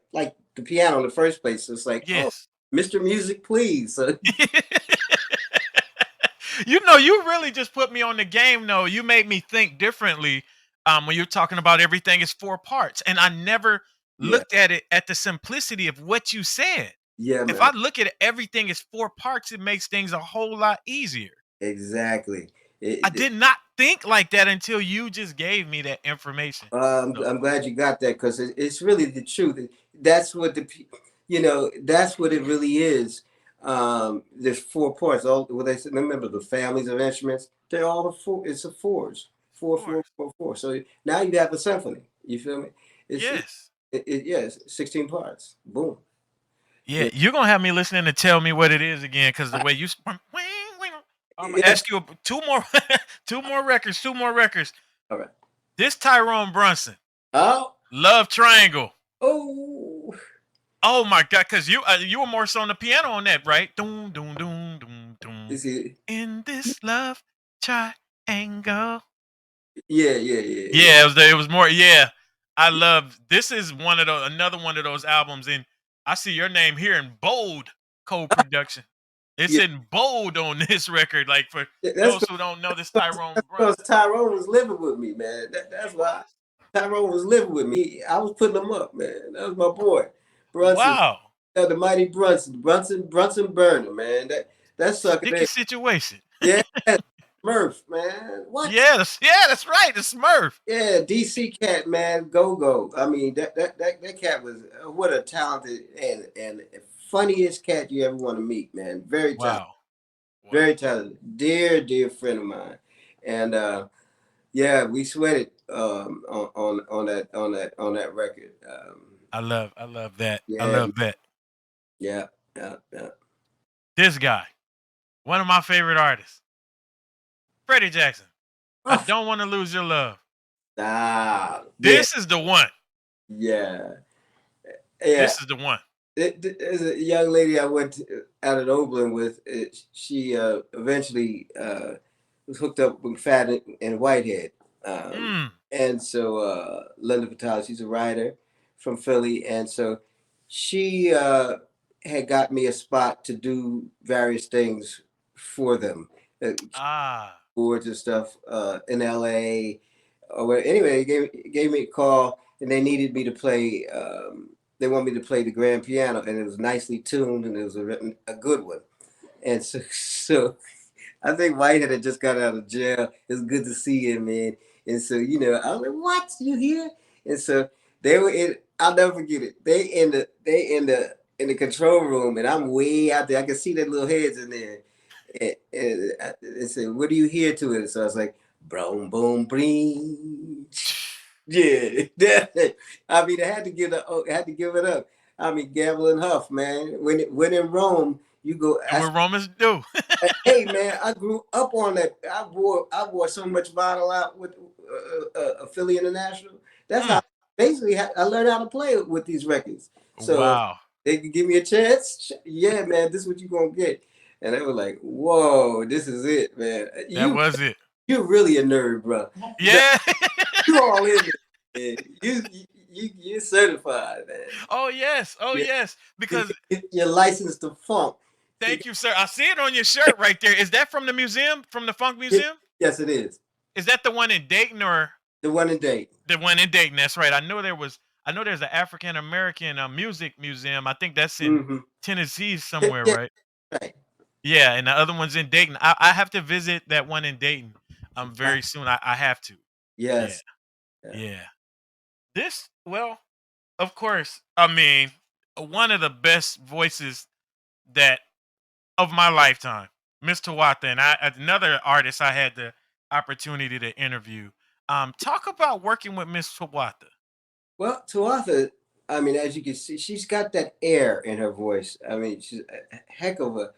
the piano in the first place. It's like, oh, Yes. Mr. Music, please. So, You really just put me on the game, though. You made me think differently when you're talking about everything is four parts. And I never yeah, looked at it at the simplicity of what you said. yeah, If man, I look at everything as four parts, it makes things a whole lot easier. exactly. I did not think like that until you just gave me that information. So, I'm glad you got that because it's really the truth. That's what that's what it really is. There's four parts. All what they said. Remember the families of instruments? They're all the four. It's the fours. four, Of four, course. four, four. So now you have a symphony. You feel me? It's Yes. yeah, it's 16 parts. Boom. Yeah, Yeah. you're gonna have me listening to Tell Me What It Is again because the I- way you. I'm gonna yeah. ask you two more, two more records, two more records. All right. This Tyrone Brunson, Oh, Love Triangle. oh. Oh my God, because you were more so on the piano on that, right? Doom, doom, doom, doom, doom. Is it? In this love triangle. Yeah, yeah, yeah, yeah. Yeah, it was more. Yeah, I love. This is one of those another one of those albums, and I see your name here in bold co-production. It's Yeah, in bold on this record. Like for that's those who don't know, this Tyrone because Brunson. Tyrone was living with me, man. He That's why was. Tyrone was living with me. I was putting him up, man. That was my boy, Brunson. Wow, The mighty Brunson Burner, man. That sucker sticky there. situation. Yeah, Murph, man. What? That's right. The Smurf. Yeah, DC Cat, man. Go. I mean, that cat was what a talented and funniest cat you ever want to meet, man. Very talented. Wow, Very wow. talented. Dear friend of mine. And yeah, we sweated on that record. I love that. I Yeah, love that. yeah. This guy, one of my favorite artists, Freddie Jackson. I Oh, don't want to lose your love. yeah, This is the one. yeah, yeah. This is the one. There's a young lady I went out at Oberlin with. She eventually was hooked up with Fat and Whitehead, Mm. and so Linda Vitale, she's a writer from Philly, and so she had got me a spot to do various things for them, Ah. boards and stuff in L.A. Anyway, gave me a call, and they needed me to play. They want me to play the grand piano, and it was nicely tuned, and it was a good one. And so I think Whitehead had just got out of jail. It's good to see him, man. And so I was like, "What? You here?" And so they were in. I'll never forget it. They in the control room, and I'm way out there. I can see their little heads in there. And they said, "What are you here to?" And so I was like, "Boom, boom, bring." Yeah, I mean, I had to give it up. I mean, Gamble and Huff, man. When in Rome, you go. And what Romans do. Hey, man, I grew up on that. I wore so much vinyl out with Philly International. That's how Mm. basically I learned how to play with these records. So Wow. they could give me a chance. Yeah, man, this is what you're gonna get. And they were like, "Whoa, this is it, man. That was it. You're really a nerd, bro. Yeah. You all in there. Man. You're certified, man. Oh yes. Oh Yeah, yes. Because you're licensed to funk. You thank you, sir. I see it on your shirt right there. Is that from the museum? From the Funk Museum? yes, it is Is that the one in Dayton or the one in date. the one in Dayton? That's right. I know there's an African American music museum. I think that's in Mm-hmm. Tennessee somewhere, Yeah, right? right. Yeah, and the other one's in Dayton. I have to visit that one in Dayton Ah, very soon. I have to. Yeah. yes. Yeah. Yeah. This, well, of course, I mean, one of the best voices that of my lifetime, Miss Tawatha, and another artist I had the opportunity to interview. Talk about working with Miss Tawatha. Well, Tuatha, I mean, as you can see, she's got that air in her voice. I mean, she's a heck of a.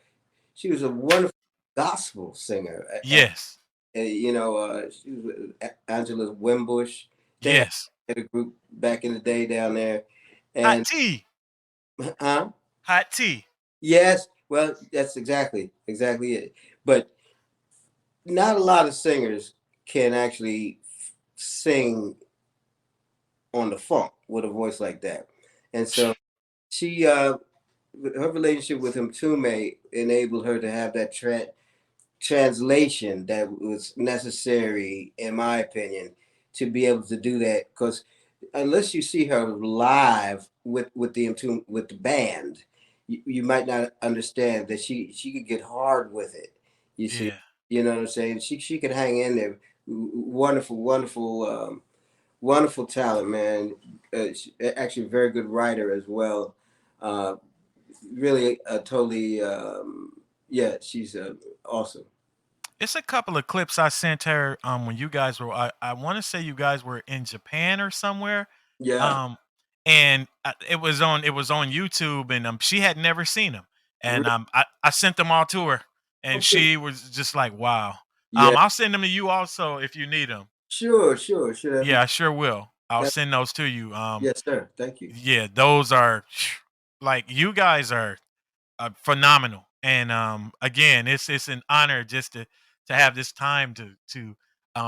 She was a wonderful gospel singer. Yes. She was with Angela Wimbush. They Yes. had a group back in the day down there, Hot and tea. huh? Hot tea. Yes. Well, that's exactly it. But not a lot of singers can actually sing on the funk with a voice like that, and so she her relationship with Mtume enabled her to have that translation that was necessary, in my opinion, to be able to do that. Because unless you see her live with the with the band, you might not understand that she could get hard with it. You see, Yeah. you know what I'm saying? She could hang in there. Wonderful, wonderful talent, man. Actually, a very good writer as well. Uh, really, totally, yeah. She's awesome. It's a couple of clips I sent her when you guys were I want to say you guys were in Japan or somewhere. Yeah. Um and it was on YouTube and she had never seen them. And I sent them all to her and Okay. she was just like, "Wow." Yeah. I'll send them to you also if you need them. Sure. Sure. Sure. That'd be Yeah, I sure will. I'll that. send those to you. Yes, sir. Thank you. Yeah, those are like you guys are phenomenal. And again, it's an honor just to have this time to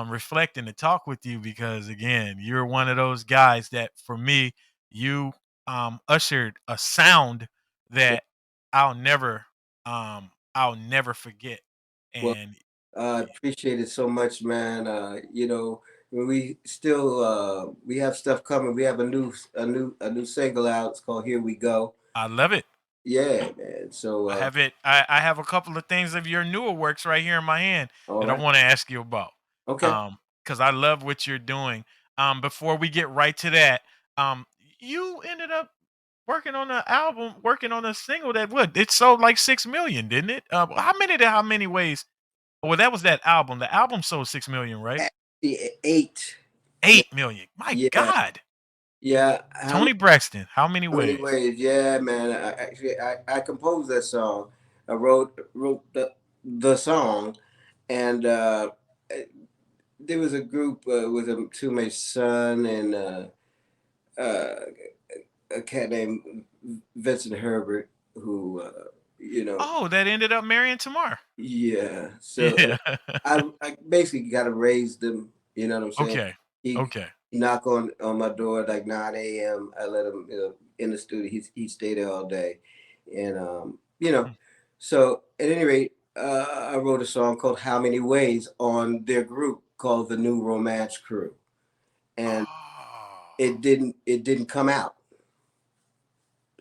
reflect and to talk with you because again, you're one of those guys that for me, you ushered a sound Well, that I'll never forget. well, And I appreciate it so much, man. When we still we have stuff coming. We have a new single out. It's called "Here We Go." I love it. Yeah, man. So I have a couple of things of your newer works right here in my hand all that I right. want to ask you about. Okay. Because I love what you're doing. Before we get right to that, you ended up working on an album, working on a single that what it sold like 6 million, didn't it? How many ways? Well, that was that album. The album sold 6 million, right? Actually, eight. Yeah. 8 million. My Yeah. God. Yeah. Tony Braxton, how many How many ways? ways? Yeah, man. I composed that song. I wrote the song, and eh, there was a group with a Mtume's son and uh, a cat named Vincent Herbert who you know Oh, that ended up marrying Tamar. yeah. So Yeah. I basically got to raise them. You know what I'm saying? Okay. He, Okay. he knock on my door at like 9 a.m. I let him in the studio. He stayed there all day, and Mm. So at any rate, I wrote a song called "How Many Ways" on their group called the New Romance Crew, and Oh. it didn't come out.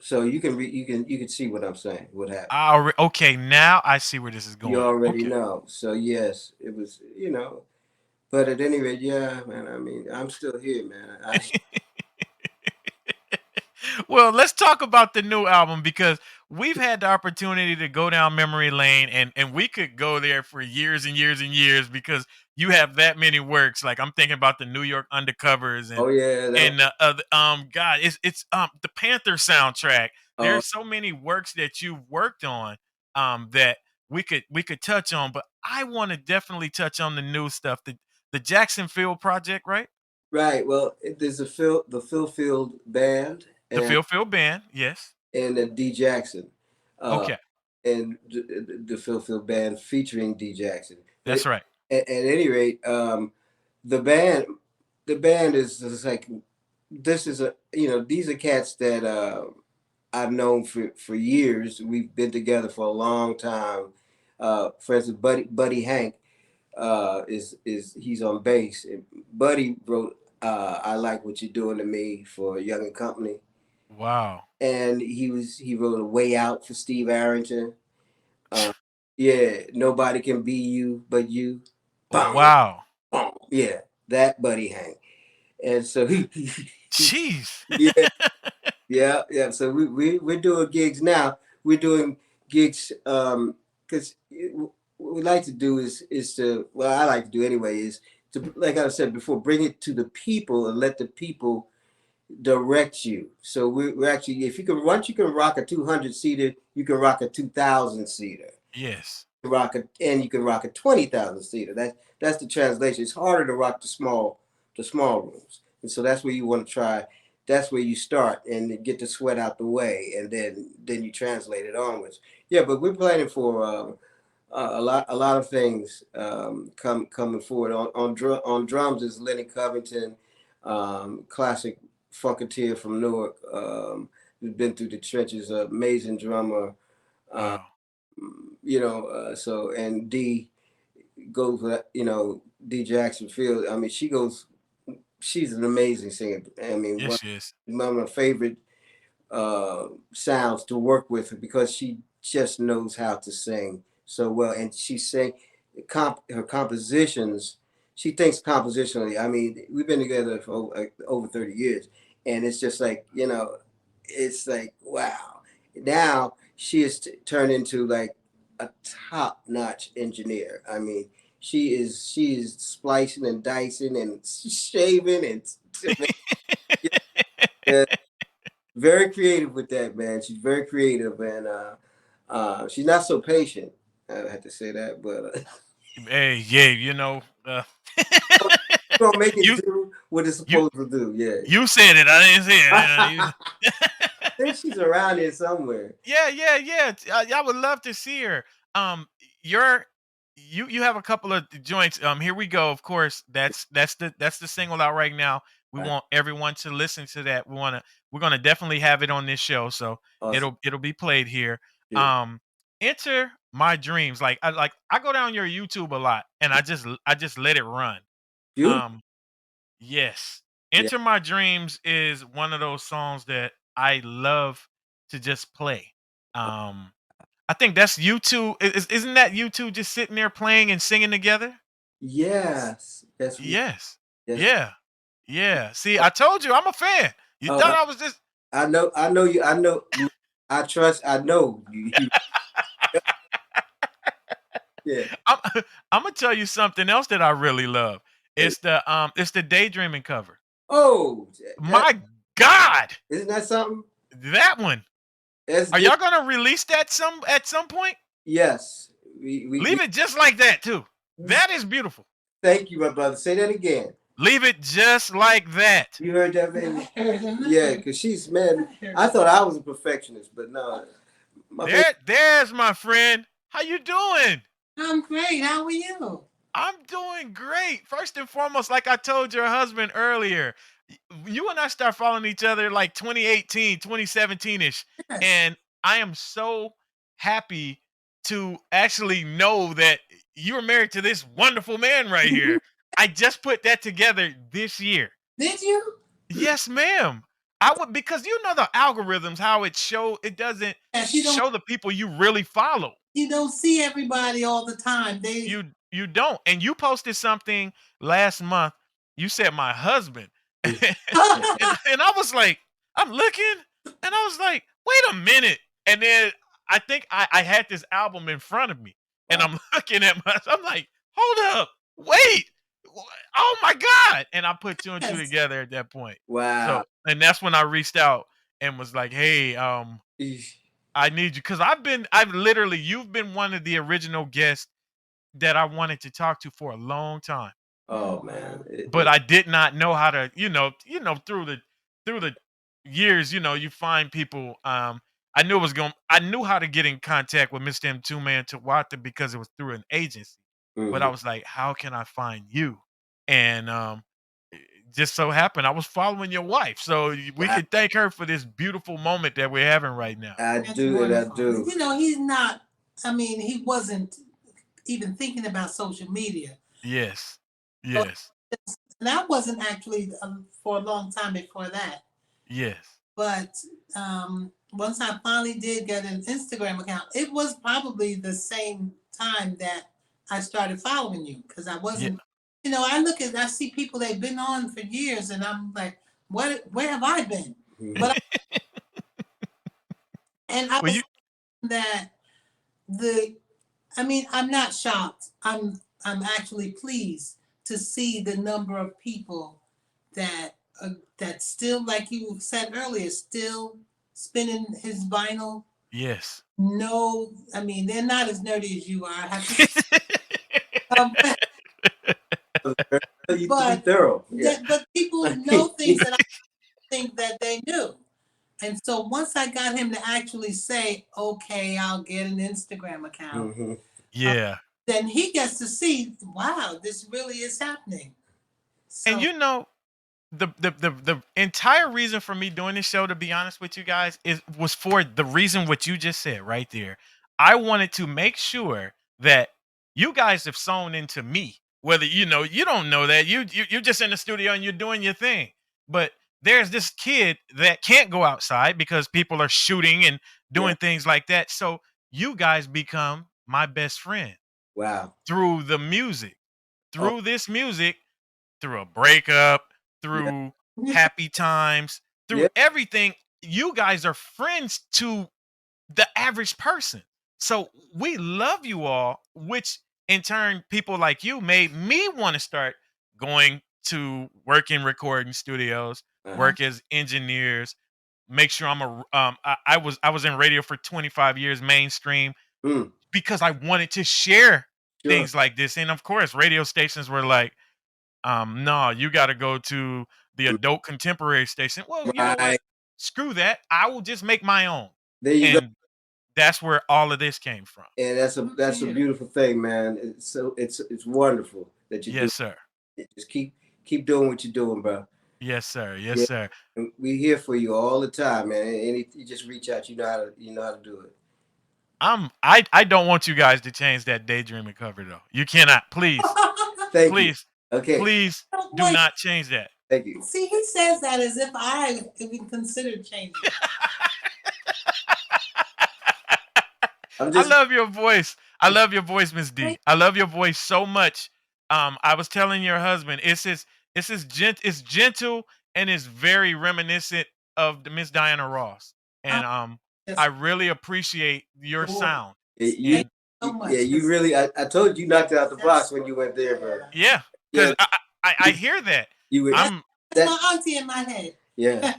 So you can see what I'm saying. What happened? Okay, now I see where this is You going. already Okay. know. So yes, it was. But at any rate, yeah, man. I mean, I'm still here, man. Well, let's talk about the new album because we've had the opportunity to go down memory lane and we could go there for years and years and years because you have that many works. Like I'm thinking about the New York Undercovers Oh yeah, that. and God, it's the Panther soundtrack. Oh There's so many works that you've worked on that we could touch on, but I want to definitely touch on the new stuff. The Jackson Field project, right? right. Well, there's the Phil Field band The and Field Band, yes. the Dee Jackson, uh, Okay, and the Phil Field band featuring Dee Jackson. But that's right. at any rate, the band the band is like this is a these are cats that I've known for years. We've been together for a long time. For instance, Buddy Hank is he's on bass. And Buddy wrote "I Like What You're Doing to Me" for Young and Company, Wow. and he wrote "A Way Out" for Steve Arrington. Uh, yeah, nobody can be you but you. Bum, Wow. bum. Yeah, that Buddy Hank. And so Jeez. yeah, yeah, yeah. So we're doing gigs now. We're doing gigs because what we like to do is to well, I like to do anyway is to like I said before, bring it to the people and let the people direct you. So we're actually if you can once you can rock a 200 seater, you can rock a 2,000 seater. Yes. And you can rock a 20,000 seater. That's the translation. It's harder to rock the small rooms, and so that's where you want to try. That's where you start and get the sweat out the way, and then you translate it onwards. Yeah, but we're planning for a lot of things coming forward. On drums is Lenny Covington, classic funketeer from Newark. Who's been through the trenches, amazing drummer. Uh, Wow. so and Dee goes with Dee Jackson Field. I mean, she's an amazing singer. I mean, Yes, she is. one of my favorite sounds to work with her because she just knows how to sing so well, and she sang her compositions. She thinks compositionally. I mean, we've been together for over 30 years, and it's just like it's like wow. Now she has turned into like a top-notch engineer. I mean, she is splicing and dicing and shaving and yeah, very creative with that, man. She's very creative, and she's not so patient. I have to say that, but Hey, yeah, gonna make it you do what it's you supposed to do. Yeah. you said it. I didn't say it. I think she's around here somewhere. Yeah, yeah, yeah. I would love to see her. Um, you're you have a couple of joints. Here we go. Of course, that's the single out right now. We Right. want everyone to listen to that. We're gonna definitely have it on this show, so Awesome. it'll be played here. Yeah. Um, Enter My Dreams. I go down your YouTube a lot, and I just let it run. Beautiful. Um, yes. Yeah. Enter My Dreams is one of those songs that I love to just play. Um, I think that's you two. Isn't that you two just sitting there playing and singing together? Yes. Yes. Yes. Yes. Yeah. Yeah. See, I told you I'm a fan. You Oh, thought I was just I know. I know you. I know. I trust. I know you. Yeah. I'm I'm gonna tell you something else that I really love. Hey. It's the daydreaming cover. Oh, that My God, isn't that something? that one. That's Are different. y'all gonna release that at some point? Yes. We Leave it just like that too. That is beautiful. thank you, my brother. Say that again. Leave it just like that. You heard that, baby? Yeah, because she's man. I thought I was a perfectionist, but no, my baby. There's my friend. How you doing? I'm great. How are you? I'm doing great. First and foremost, like I told your husband earlier, you and I start following each other like 2018, 2017-ish. Yes. And I am so happy to actually know that you're married to this wonderful man right here. I just put that together this year. Did you? Yes, ma'am. I would, because you know the algorithms, how it doesn't Yes, show the people you really follow. you don't see everybody all the time. They You don't. And you posted something last month. You said my husband. and, and I was like, I'm looking, and I was like, wait a minute. And then I think I had this album in front of me, and Wow. I'm looking at I'm like, hold up, wait. Oh my God. And I put two and two yes. together at that point. Wow. So, and that's when I reached out and was like, hey, Eesh. I need you. Cause you've been one of the original guests that I wanted to talk to for a long time, Oh man. but I did not know how to, through the years, you find people. I knew how to get in contact with Mr. Mtume and Tawata because it was through an agency. But I Mhm. was like, how can I find you? And it just so happened I was following your wife, so we Wow. could thank her for this beautiful moment that we're having right now. I That's do and I wonderful. do. You know, he's not. I mean, he wasn't even thinking about social media. Yes, So, yes, and I wasn't actually for a long time before that. yes, But once I finally did get an Instagram account, it was probably the same time that I started following you because I yeah. wasn't. I see people they've been on for years, and I'm like, where have I been? Mhm. But and I Well, was you that the I mean, I'm not shocked. I'm actually pleased to see the number of people that that still, like you said earlier, still spinning his vinyl. yes. No, I mean they're not as nerdy as you are. I have to, um, You but thorough. Yeah. but people know things that I think that they knew. And so once I got him to actually say, "Okay, I'll get an Instagram account," Mhm. uh, Yeah. then he gets to see, wow, this really is happening. And So, the entire reason for me doing this show, to be honest with you guys, was for the reason what you just said right there. I wanted to make sure that you guys have sewn into me. Whether you don't know that you're just in the studio and you're doing your thing, but there's this kid that can't go outside because people are shooting and Yeah. doing things like that. So you guys become my best friend Wow. through the music, Oh through this music, through a breakup, yeah. through happy times, through Yeah. everything. You guys are friends to the average person. So we love you all, which in turn, people like you made me want to start going to work in recording studios, Uh-huh. work as engineers, make sure I'm a I was in radio for 25 years mainstream Mm, because I wanted to share sure. things like this. And of course, radio stations were like, no, you got to go to the Mm, adult contemporary station. Well, you know what? right. Screw that. I will just make my own. There you go. And that's where all of this came from. And that's a beautiful thing, man. It's wonderful that you do. Yes, sir. Just keep doing what you're doing, bro. Yes, sir. Yes, Yeah, sir. and we here for you all the time, man. And you just reach out. You know how to do it. I don't want you guys to change that daydreaming cover though. You cannot. Please. Thank you. Please. Okay. Please do Wait, not change that. Thank you. see, he says that as if I even considered changing. I'm I just love your voice. I love your voice, Miss D. I love your voice so much. I was telling your husband, it's gentle and it's very reminiscent of the Miss Diana Ross. And I Just really appreciate your sound. you. thank you so much. Yeah, you really. I told you knocked it out the box when you went there, bro. Yeah, Yeah, because I hear that. you were. I'm That's That my auntie in my head. yeah.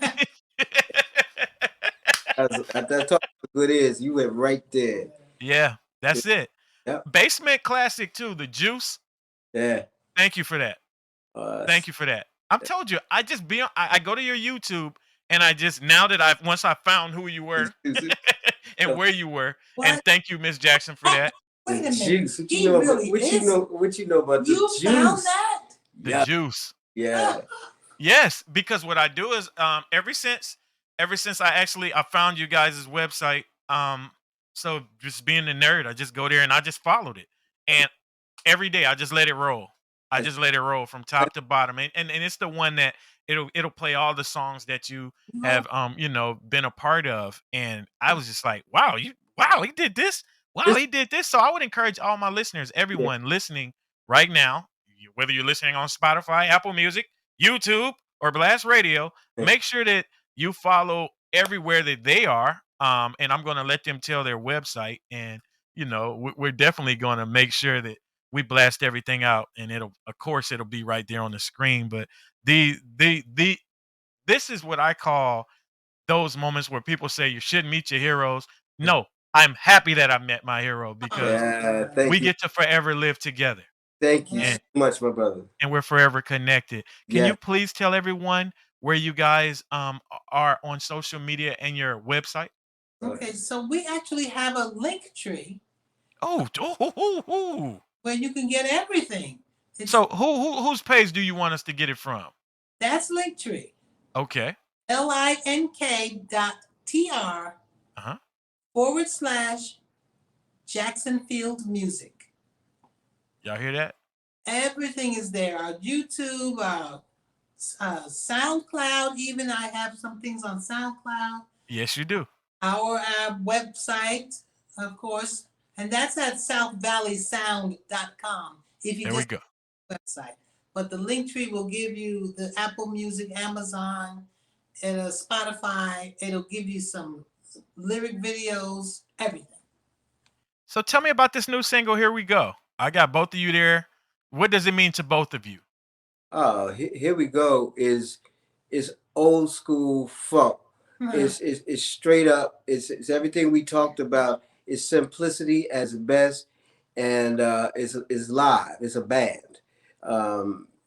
That's all good is. You went right there. Yeah, that's it. Yeah. Basement classic too. The Juice. Yeah. Thank you for that. Uh, Thank you for that. I'm told you. I just be on. I go to your YouTube and I just now that I've once I found who you were and where you were. And What? thank you, Miss Jackson, for that. Wait a the minute. juice. What He you know about? really What you is. know? What you know about the You juice? found that? The Yeah. Juice. Yeah. Yes, because what I do is ever since I found you guys' website, so just being a nerd, I just go there and I just followed it. And every day I just let it roll. I just let it roll from top to bottom. And it's the one that it'll play all the songs that you No. have been a part of. And I was just like, wow, he did this. Wow, he did this. So I would encourage all my listeners, Yeah. everyone listening right now, whether you're listening on Spotify, Apple Music, YouTube, or Blast Radio, Yeah. make sure that you follow everywhere that they are. And I'm going to let them tell their website. And, we're definitely going to make sure that we blast everything out. And of course, it'll be right there on the screen. But this is what I call those moments where people say you shouldn't meet your heroes. No, I'm happy that I met my hero because Yeah. we Thank you. get to forever live together. Thank you Yeah. so much, my brother. And we're forever connected. Can Yeah. you please tell everyone where you guys are on social media and your website? Okay, so we actually have a link tree Oh, where you can get everything. It's so whose page do you want us to get it from? that's Linktree. Okay. link.tr/. Jackson Field Music. Y'all hear that? Everything is there. Our YouTube, our SoundCloud. Even I have some things on SoundCloud. Yes, you do. Our website, of course, and that's at southvalleysound.com. If you There we just go. website, but the link tree will give you the Apple Music, Amazon, and Spotify. It'll give you some lyric videos, everything. So tell me about this new single. Here we go. I got both of you there. What does it mean to both of you? Oh, here we go. Is old school funk. It's straight up. It's everything we talked about. It's simplicity as best, and it's live. It's a band.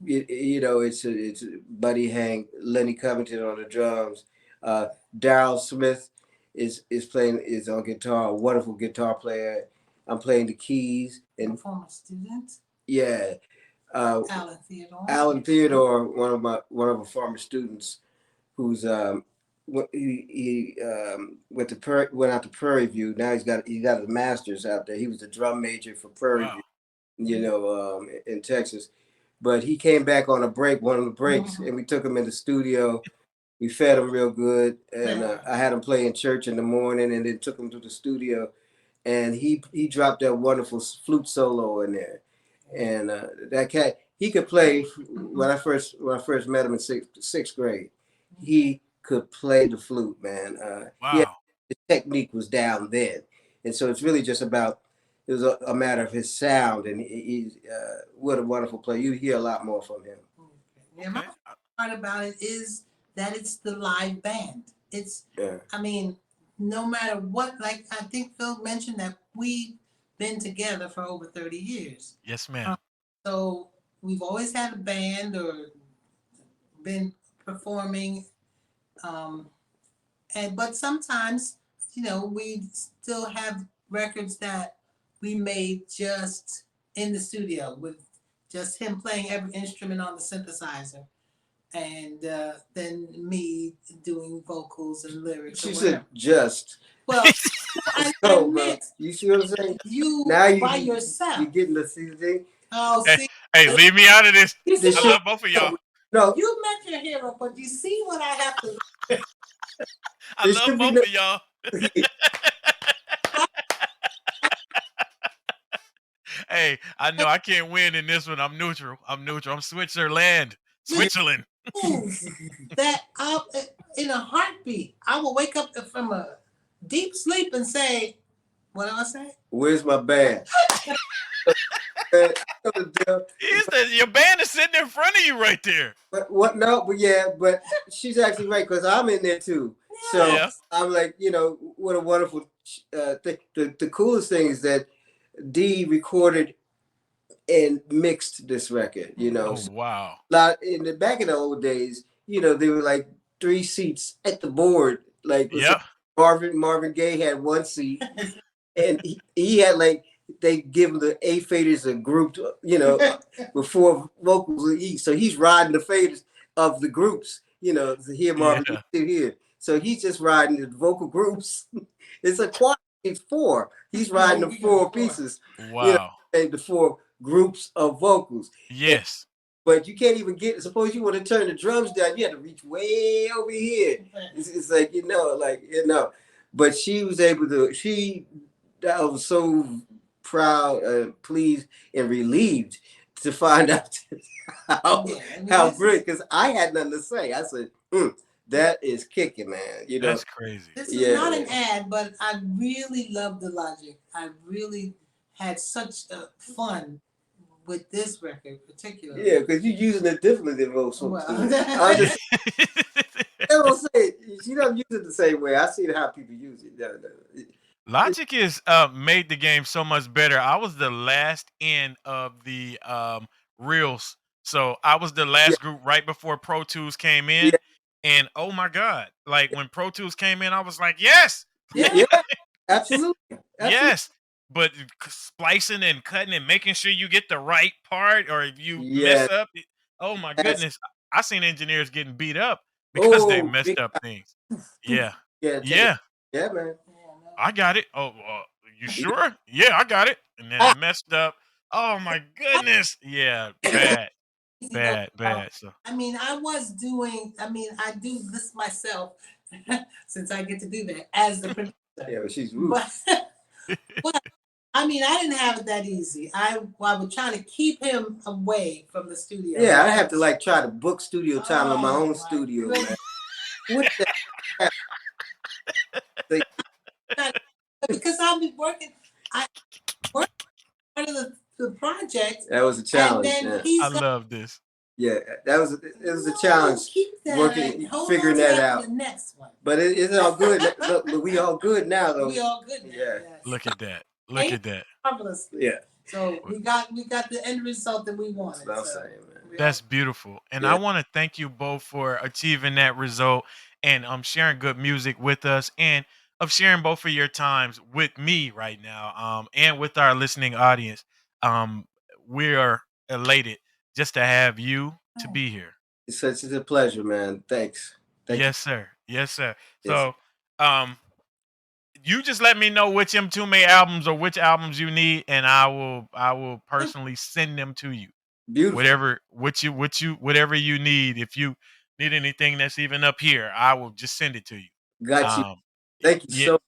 It's Buddy Hank, Lenny Covington on the drums. Daryl Smith is playing is on guitar. A wonderful guitar player. I'm playing the keys, and former student, yeah, Alan Theodore. Alan Theodore, one of our former students, who's he went out to Prairie View. Now he got his master's out there. He was a drum major for Prairie Wow. View, in Texas. But he came back on a break, one of the breaks, and we took him in the studio. We fed him real good, and I had him play in church in the morning, and then took him to the studio, and he dropped that wonderful flute solo in there, and that cat he could play. When I first met him in sixth grade, he could play the flute, man. Wow. His technique was down then, and so it's really just about it was a matter of his sound, and he's what a wonderful player. You hear a lot more from him. Yeah, my part about it is that it's the live band. It's, I mean, no matter what, like I think Phil mentioned that we've been together for over 30 years. Yes, ma'am. So we've always had a band or been performing, but sometimes, we still have records that we made just in the studio with just him playing every instrument on the synthesizer, and then me doing vocals and lyrics. She said just. Well, I mix. You see what I'm saying? You now by yourself. You're getting the CD. Oh, see. Hey, leave me out of this. I love both of y'all. No, you met your hero, but you see what I have to. I love both of y'all. Hey, I know I can't win in this one. I'm neutral. I'm Switzerland. Switzerland. That in a heartbeat, I will wake up from a deep sleep and say, "What do I say? Where's my band?" Your band is sitting in front of you right there. But what? No, but yeah, but she's actually right because I'm in there too. So yeah. I'm like, what a wonderful thing. The coolest thing is that Dee recorded and mixed this record. Oh, wow! Back in the old days, there were like 3 seats at the board. Like, Marvin Gaye had 1 seat, and he had like. They give him the A faders a group, before vocals of E. So he's riding the faders of the groups, to hear Marvin here. So he's just riding the vocal groups. It's a choir. It's 4. He's riding the 4 pieces. Wow. The 4 groups of vocals. Yes. But you can't even suppose you want to turn the drums down, you have to reach way over here. It's like, But she was able to, I was so proud, pleased, and relieved to find out how brilliant, because I had nothing to say. I said, that is kicking, man. That's crazy. This is not an ad, but I really love the Logic. I really had such fun with this record particularly. Yeah, because you're using it differently than most folks. I don't say it. She doesn't use it the same way. I see how people use it. Logic is made the game so much better. I was the last in of the reels, so I was the last group right before Pro Tools came in, and oh my God, like when Pro Tools came in, I was like, yes, absolutely, yes. But splicing and cutting and making sure you get the right part, or if you mess up, oh my goodness, I seen engineers getting beat up because they messed up things. Yeah, man. I got it. Oh, you sure? Yeah, I got it. And then I messed up. Oh my goodness. Yeah, bad. So I do this myself since I get to do that as the producer. Yeah, but she's rude. But I didn't have it that easy. I was trying to keep him away from the studio. Yeah, I have to try to book studio time in my own studio. Man. What the because I've been working. I worked part of the project. That was a challenge. I love this. Yeah, it was a challenge. Figuring that out. The next one. But it's all good. Look, we all good now, though. We all good now. Yeah. Yes. Look at that. Marvelously. Yeah. So we got the end result that we wanted. That's what I'm saying, man. That's beautiful. And I want to thank you both for achieving that result and sharing good music with us, and of sharing both of your times with me right now, and with our listening audience. We are elated just to have you to be here. It's such a pleasure, man. Thanks. Yes, sir. So, you just let me know which Mtume albums or which albums you need, and I will personally send them to you. Beautiful. Whatever you need. If you need anything that's even up here, I will just send it to you. Got you. Thank you so much.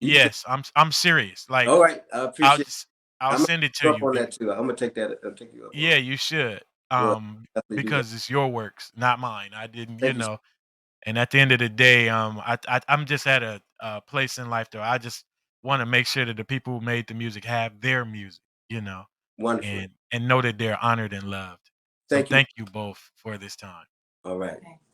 Yes, I'm serious. Like, all right, I appreciate it. I'll send it to you. On that too. I'm gonna take that. I'll take you up. Yeah, you should. Because it's your works, not mine. I didn't, And at the end of the day, I'm just at a place in life though. want to make sure that the people who made the music have their music, Wonderful. and know that they're honored and loved. So Thank you. thank you both for this time. All right. Thanks.